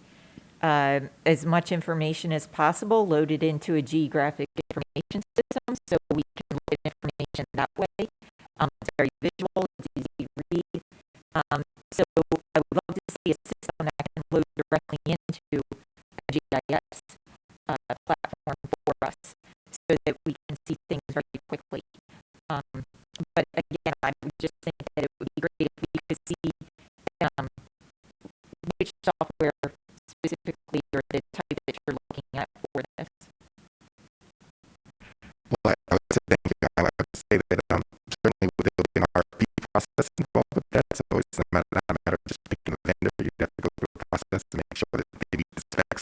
as much information as possible loaded into a geographic information system, so we can look at information that way. It's very visual, it's easy to read. So I would love to see a system that can load directly into a GIS platform for us, so that we can see things very quickly. But again, I would just think that it would be great if we could see which software specifically or the type that you're looking at for this. Well, I would say thank you. I would say that certainly there will be an RFP process involved with that, so it's not a matter of just picking a vendor. You have to go through a process to make sure that they meet the spec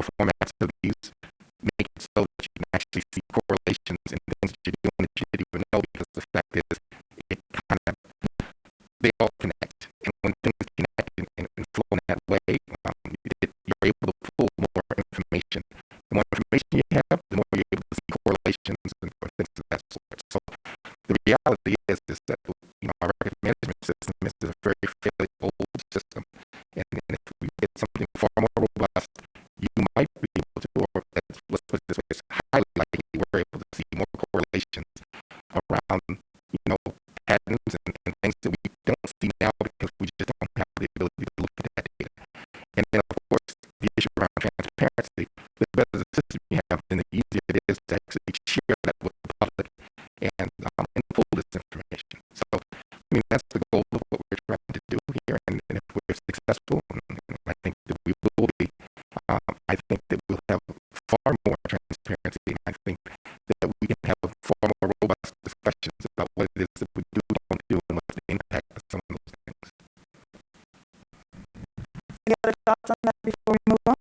formats of these, make it so that you can actually see correlations in things that you're doing that you didn't even know, because the fact is, it kind of, they all connect. And when things connect and flow in that way, you're able to pull more information. The more information you have, the more you're able to see correlations and things of that sort. So the reality is that our record management system is a very fairly old system, and if we get something far more robust, you might be able to, or let's put it this way, it's highly likely we're able to see more correlations around patterns and things that we don't see now because we just don't have the ability to look at that data. And then of course the issue around transparency, the better the system you have, then the easier it is to actually share that with the public and pull this information. So that's the goal of what we're trying to do here, and if we're successful, and I think that we will be, I think that we'll have far more transparency, and I think that we can have far more robust discussions about what it is that we do, don't do, and what's the impact of some of those things. Any other thoughts on that before we move on?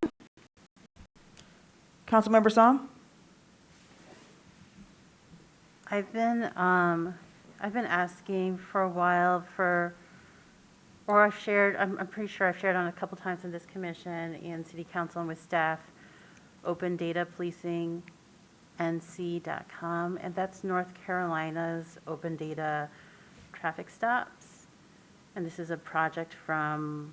Councilmember Song? I've been asking for a while I'm pretty sure I've shared on a couple times in this commission and city council and with staff, open data policing, nc.com, and that's North Carolina's open data traffic stops. And this is a project by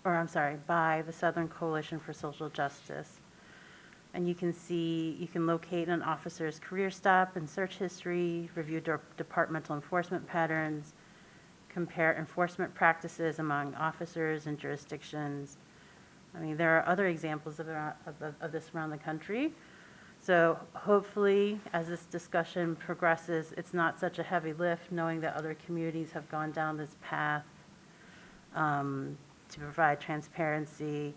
the Southern Coalition for Social Justice. And you can locate an officer's career stop and search history, review departmental enforcement patterns, compare enforcement practices among officers and jurisdictions. There are other examples of this around the country. So hopefully, as this discussion progresses, it's not such a heavy lift knowing that other communities have gone down this path to provide transparency.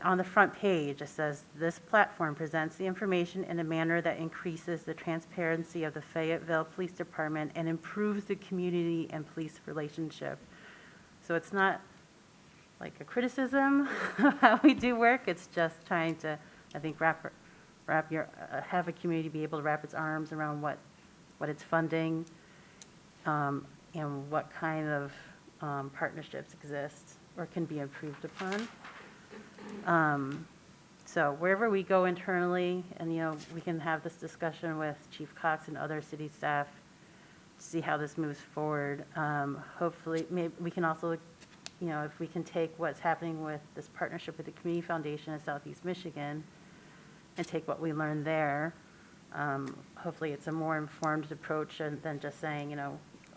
On the front page, it says, this platform presents the information in a manner that increases the transparency of the Fayetteville Police Department and improves the community and police relationship. So it's not like a criticism of how we do work. It's just trying to, I think, have a community be able to wrap its arms around what it's funding and what kind of partnerships exist or can be improved upon. So wherever we go internally, and we can have this discussion with Chief Cox and other city staff to see how this moves forward. Hopefully, maybe we can also, if we can take what's happening with this partnership with the Community Foundation in Southeast Michigan and take what we learned there. Hopefully, it's a more informed approach than just saying,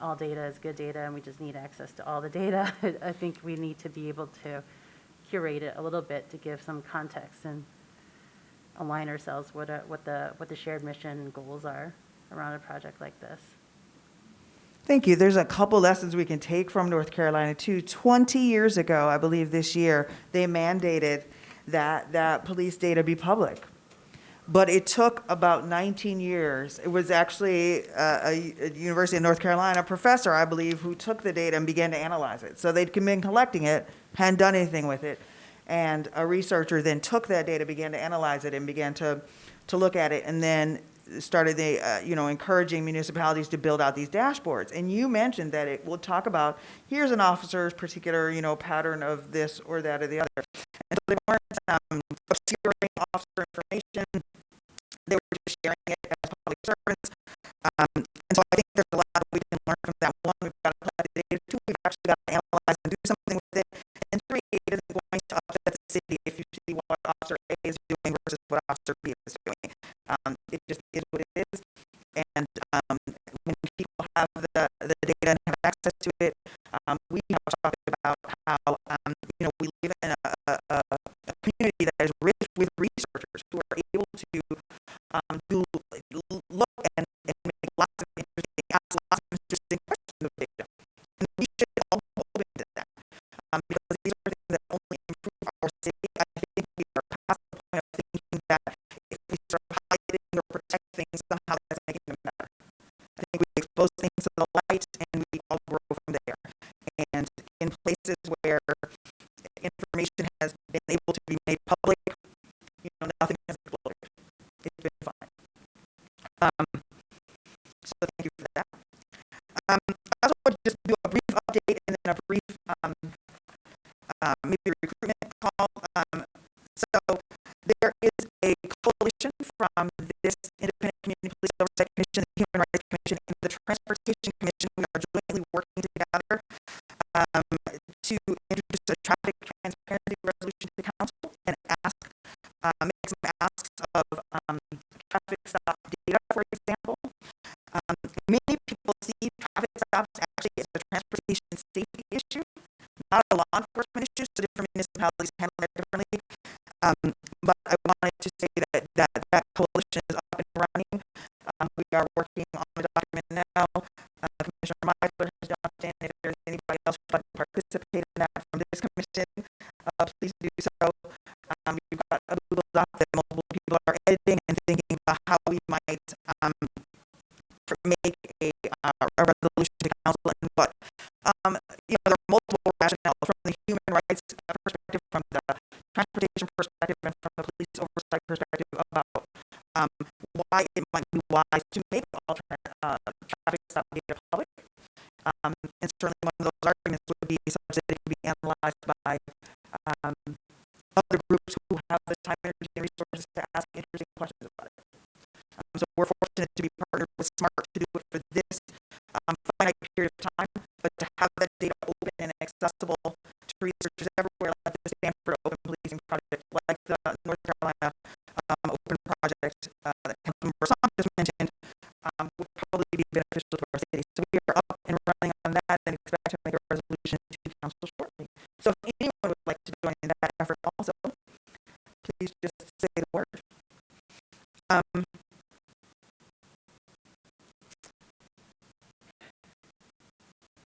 all data is good data and we just need access to all the data. I think we need to be able to curate it a little bit to give some context and align ourselves with what the shared mission and goals are around a project like this. Thank you. There's a couple lessons we can take from North Carolina too. 20 years ago, I believe this year, they mandated that police data be public. But it took about 19 years. It was actually a University of North Carolina professor, I believe, who took the data and began to analyze it. So they'd been collecting it, hadn't done anything with it. And a researcher then took that data, began to analyze it, and began to look at it, and then started encouraging municipalities to build out these dashboards. And you mentioned that it will talk about, here's an officer's particular, pattern of this or that or the other. And so they weren't obscuring officer information. They were just sharing it as public servants. And so I think there's a lot that we can learn from that. One, we've got to collect the data. Two, we've actually got to analyze and do something with it. And three, it isn't going to upset the city if you see what Officer A is doing versus what Officer B is doing. It just is what it is. And when people have the data and have access to it, we have talked about how we live in a community that is rich with researchers who are able to look and make lots of interesting questions of data. And we should all be open to that because these are things that only improve our city. I think we are past the point of thinking that if we start hiding or protect things, somehow that's making them better. I think we expose things to the light and we all grow from there. And in places where information has been able to be made public, nothing has exploded. It's been fine. So thank you for that. I also want to just do a brief update and then a brief maybe recruitment call. So there is a coalition from this Independent Community Police Oversight Commission, the Human Rights Commission, and the Transportation Commission. We are jointly working together to introduce a traffic transparency resolution to council and make some asks of traffic stop data, for example. Many people see traffic stops actually as a transportation safety issue, not a law enforcement issue, so different municipalities handle that differently. But I wanted to say that coalition is up and running. We are working on the document now. Commissioner Meisler has jumped in. If there's anybody else who would like to participate in that from this commission, please do so. We've got a Google Doc that multiple people are editing and thinking about how we might make a resolution to council and what. There are multiple rationales from the human rights perspective, from the transportation perspective, and from the police oversight perspective about why it might be wise to make all traffic stop data public. And certainly one of those arguments would be such that it could be analyzed by other groups who have the time, energy, and resources to ask interesting questions about it. So we're fortunate to be partnered with SMART to do it for this finite period of time, but to have that data open and accessible to researchers everywhere, like the Stanford Open Policing Project, like the North Carolina Open Project that Councilmember Rassam just mentioned, would probably be beneficial to our city. So we are up and running on that and expect to make a resolution to council shortly. So if anyone would like to join in that effort also, please just say the word.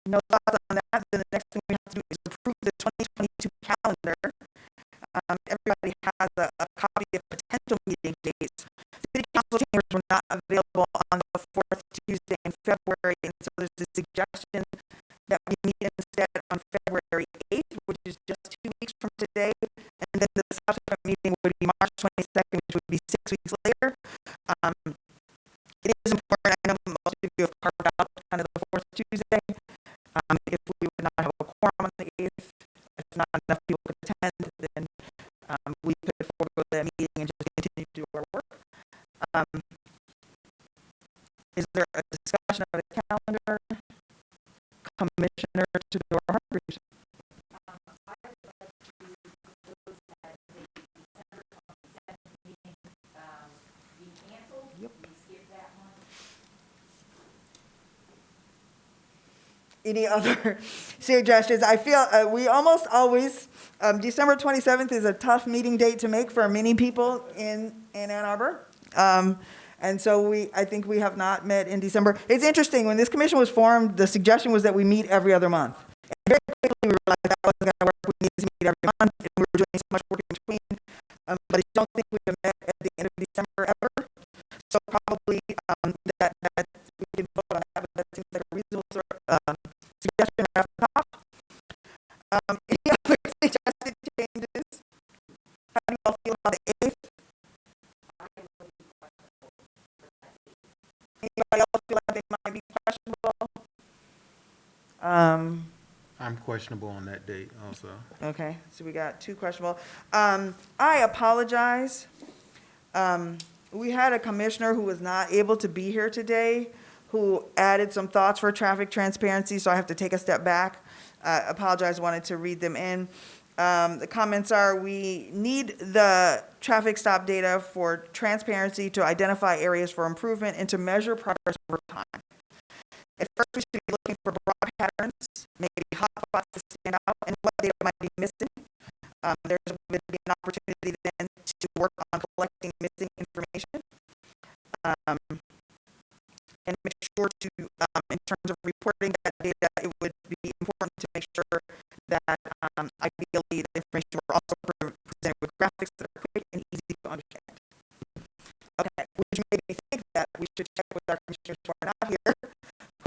No thoughts on that. Then the next thing we have to do is approve the 2022 calendar. Everybody has a copy of potential meeting dates. City council chambers were not available on the 4th Tuesday in February, and so there's a suggestion that we meet instead on February 8th, which is just 2 weeks from today, and then the subsequent meeting would be March 22nd, which would be 6 weeks later. It is important. I know most of you have carved out kind of the 4th Tuesday. If we would not have a quorum on the 8th, if not enough people could attend, then we could forego that meeting and just continue to do our work. Is there a discussion of the calendar? Commissioner to the Hargreaves. Yep. Any other suggestions? I feel we almost always, December 27th is a tough meeting date to make for many people in Ann Arbor. And so I think we have not met in December. It's interesting, when this commission was formed, the suggestion was that we meet every other month. And very quickly we realized that wasn't going to work. We needed to meet every month, and we were doing so much work in between. But I don't think we have met at the end of December ever. So probably that we can vote on that, but that seems like a reasonable suggestion right off the top. Any other suggested changes? How do you all feel about the 8th? Anybody else feel like they might be questionable? I'm questionable on that date also. Okay, so we got 2 questionable. I apologize. We had a commissioner who was not able to be here today, who added some thoughts for traffic transparency, so I have to take a step back. Apologize, wanted to read them in. The comments are, we need the traffic stop data for transparency, to identify areas for improvement, and to measure progress over time. At first, we should be looking for broad patterns, maybe hot spots to stand out, and what data might be missing. There's going to be an opportunity then to work on collecting missing information, and make sure to, in terms of reporting that data, it would be important to make sure that ideally the information were also presented with graphics that are quick and easy to understand. Okay, which made me think that we should check with our commissioners who are not here,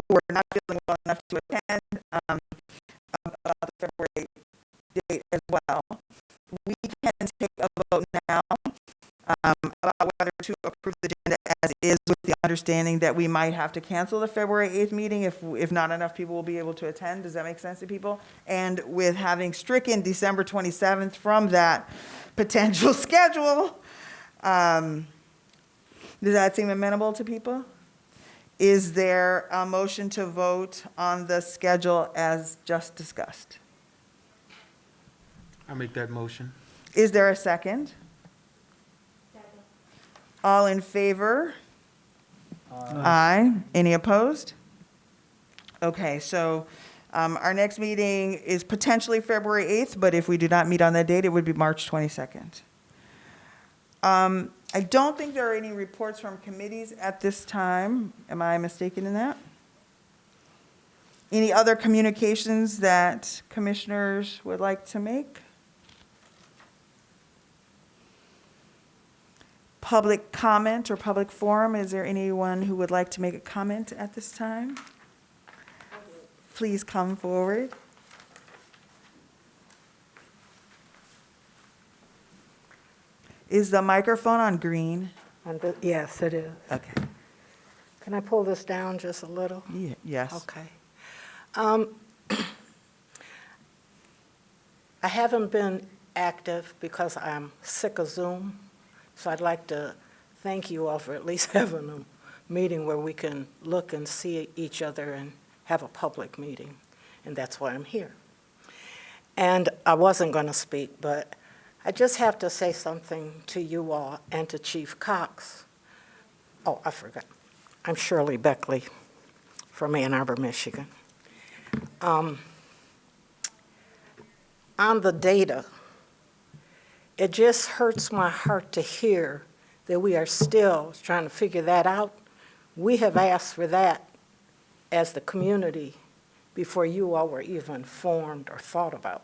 who are not feeling well enough to attend, about the February date as well. We can is with the understanding that we might have to cancel the February 8th meeting if not enough people will be able to attend. Does that make sense to people? And with having stricken December 27th from that potential schedule, does that seem amenable to people? Is there a motion to vote on the schedule as just discussed? I make that motion. Is there a second? Second. All in favor? Aye. Any opposed? Okay, so our next meeting is potentially February 8th, but if we do not meet on that date, it would be March 22nd. I don't think there are any reports from committees at this time. Am I mistaken in that? Any other communications that commissioners would like to make? Public comment or public forum, is there anyone who would like to make a comment at this time? Please come forward. Is the microphone on green? Yes, it is. Okay. Can I pull this down just a little? Yes. Okay. I haven't been active because I'm sick of Zoom, so I'd like to thank you all for at least having a meeting where we can look and see each other and have a public meeting, and that's why I'm here. And I wasn't going to speak, but I just have to say something to you all and to Chief Cox. Oh, I forgot. I'm Shirley Beckley from Ann Arbor, Michigan. On the data, it just hurts my heart to hear that we are still trying to figure that out. We have asked for that as the community before you all were even formed or thought about.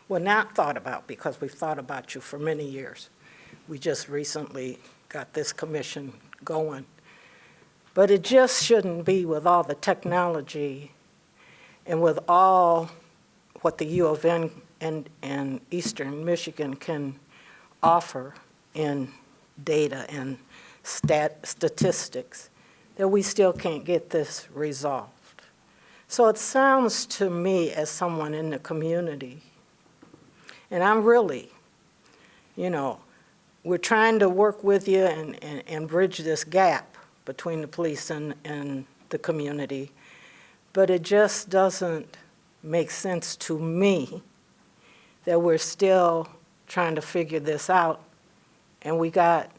Well, not thought about, because we've thought about you for many years. We just recently got this commission going. But it just shouldn't be with all the technology and with all what the U of N and Eastern Michigan can offer in data and statistics, that we still can't get this resolved. So it sounds to me, as someone in the community, and I'm really, we're trying to work with you and bridge this gap between the police and the community, but it just doesn't make sense to me that we're still trying to figure this out, and we got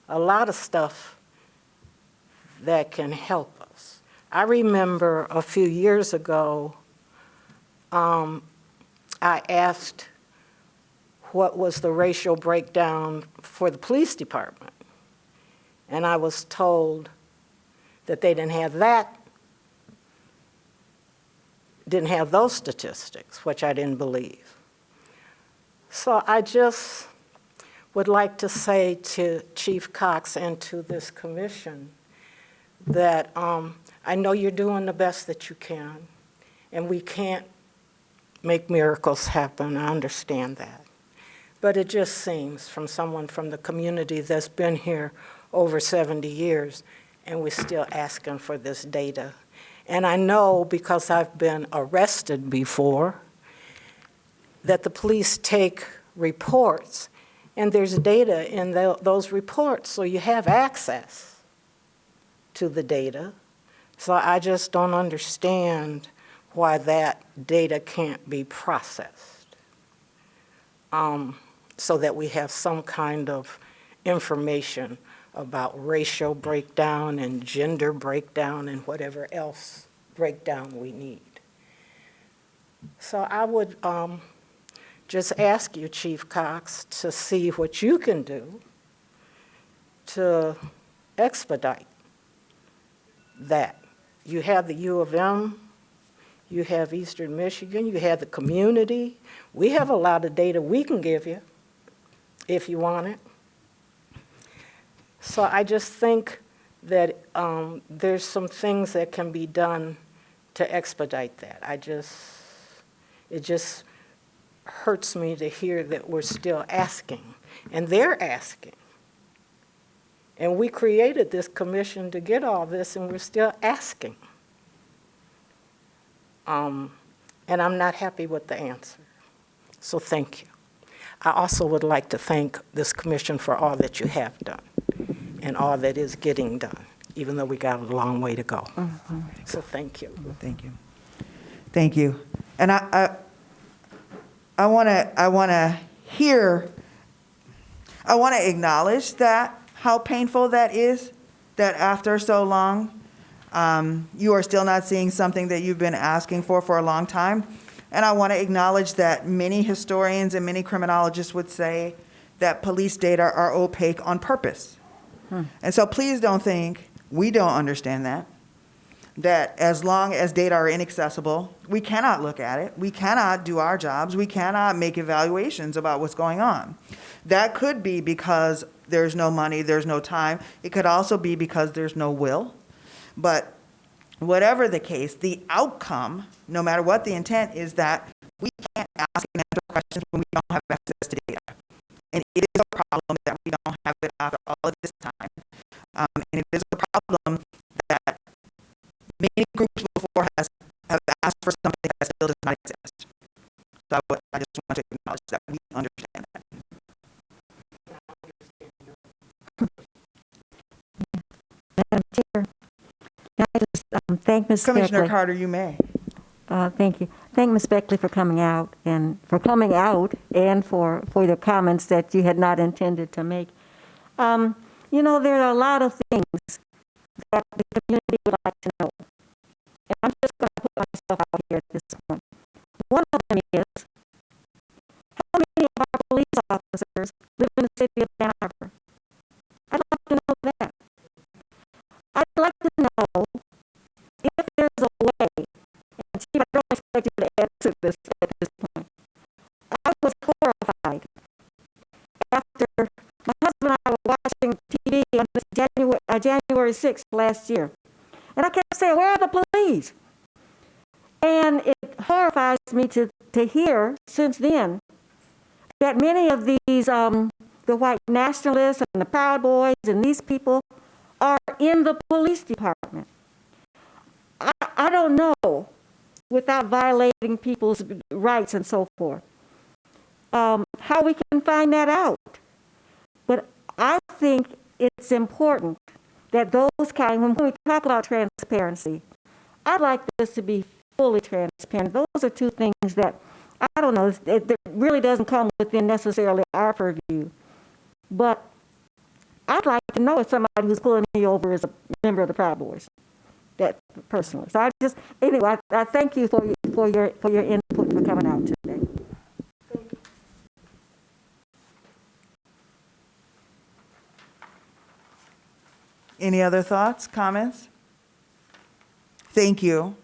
a lot of stuff that can help us. I remember a few years ago, I asked what was the racial breakdown for the police department, and I was told that they didn't have those statistics, which I didn't believe. So I just would like to say to Chief Cox and to this commission that I know you're doing the best that you can, and we can't make miracles happen. I understand that. But it just seems, from someone from the community that's been here over 70 years, and we're still asking for this data. And I know, because I've been arrested before, that the police take reports, and there's data in those reports, so you have access to the data. So I just don't understand why that data can't be processed, so that we have some kind of information about racial breakdown and gender breakdown and whatever else breakdown we need. So I would just ask you, Chief Cox, to see what you can do to expedite that. You have the U of M, you have Eastern Michigan, you have the community. We have a lot of data we can give you if you want it. So I just think that there's some things that can be done to expedite that. It just hurts me to hear that we're still asking, and they're asking. And we created this commission to get all this, and we're still asking. And I'm not happy with the answer. So thank you. I also would like to thank this commission for all that you have done and all that is getting done, even though we got a long way to go. So thank you. Thank you. Thank you. And I want to acknowledge that, how painful that is, that after so long, you are still not seeing something that you've been asking for a long time. And I want to acknowledge that many historians and many criminologists would say that police data are opaque on purpose. And so please don't think we don't understand that as long as data are inaccessible, we cannot look at it, we cannot do our jobs, we cannot make evaluations about what's going on. That could be because there's no money, there's no time. It could also be because there's no will. But whatever the case, the outcome, no matter what the intent, is that we can't ask and answer questions when we don't have access to data. And it is a problem that we don't have it after all of this time. And it is a problem that many groups before us have asked for something that still does not exist. So I just want to acknowledge that we understand that. Madam Chair, can I just thank Ms. Commissioner Beckley. Carter, you may. Thank you. Thank Ms. Beckley for coming out and for the comments that you had not intended to make. You know, there are a lot of things that the community would like to know. And I'm just going to put myself out here at this point. One of them is, how many of our police officers live in the city of Ann Arbor? I'd like to know that. I'd like to know if there's a way, and Chief, I don't expect you to answer this at this point. I was horrified after my husband and I were watching TV on this January 6th last year. And I kept saying, where are the police? And it horrifies me to hear since then that many of these, the white nationalists and the Proud Boys and these people are in the police department. I don't know, without violating people's rights and so forth, how we can find that out. But I think it's important that those kind, when we talk about transparency, I'd like this to be fully transparent. Those are two things that, I don't know, it really doesn't come within necessarily our purview. But I'd like to know if somebody who's pulling me over is a member of the Proud Boys, that personally. So anyway, I thank you for your input, for coming out today. Any other thoughts, comments? Thank you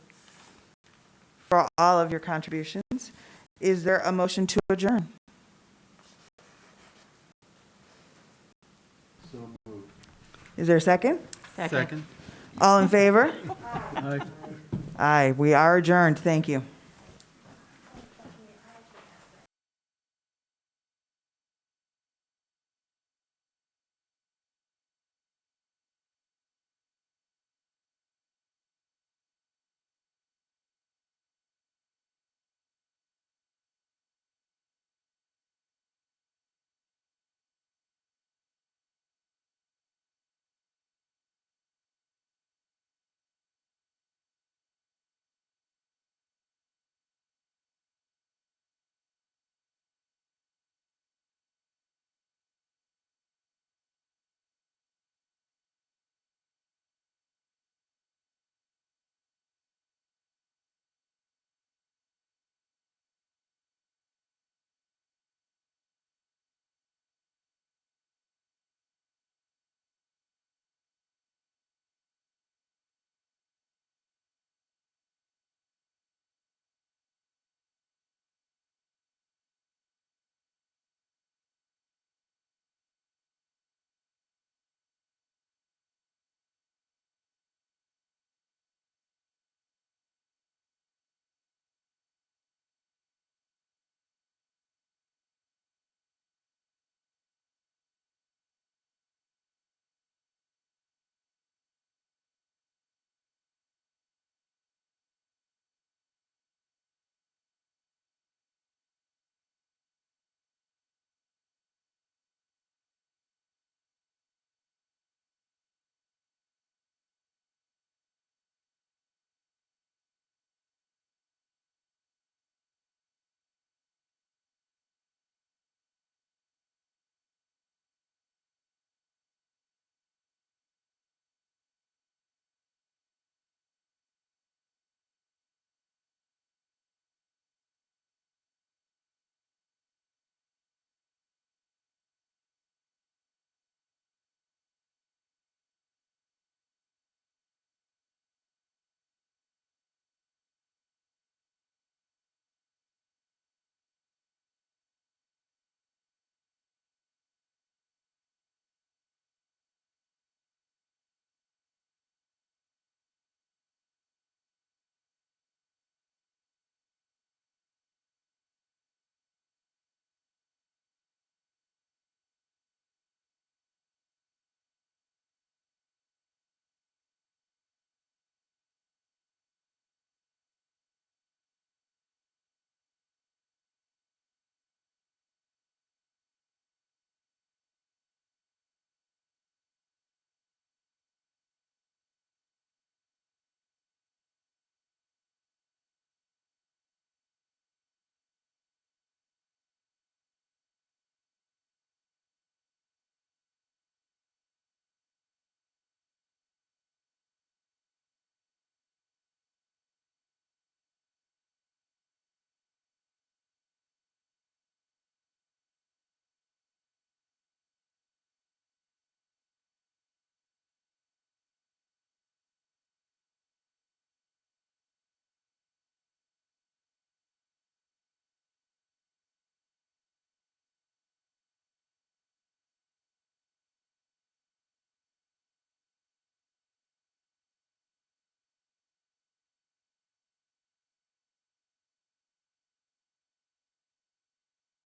for all of your contributions. Is there a motion to adjourn? So moved. Is there a second? Second. All in favor? Aye. Aye, we are adjourned. Thank you.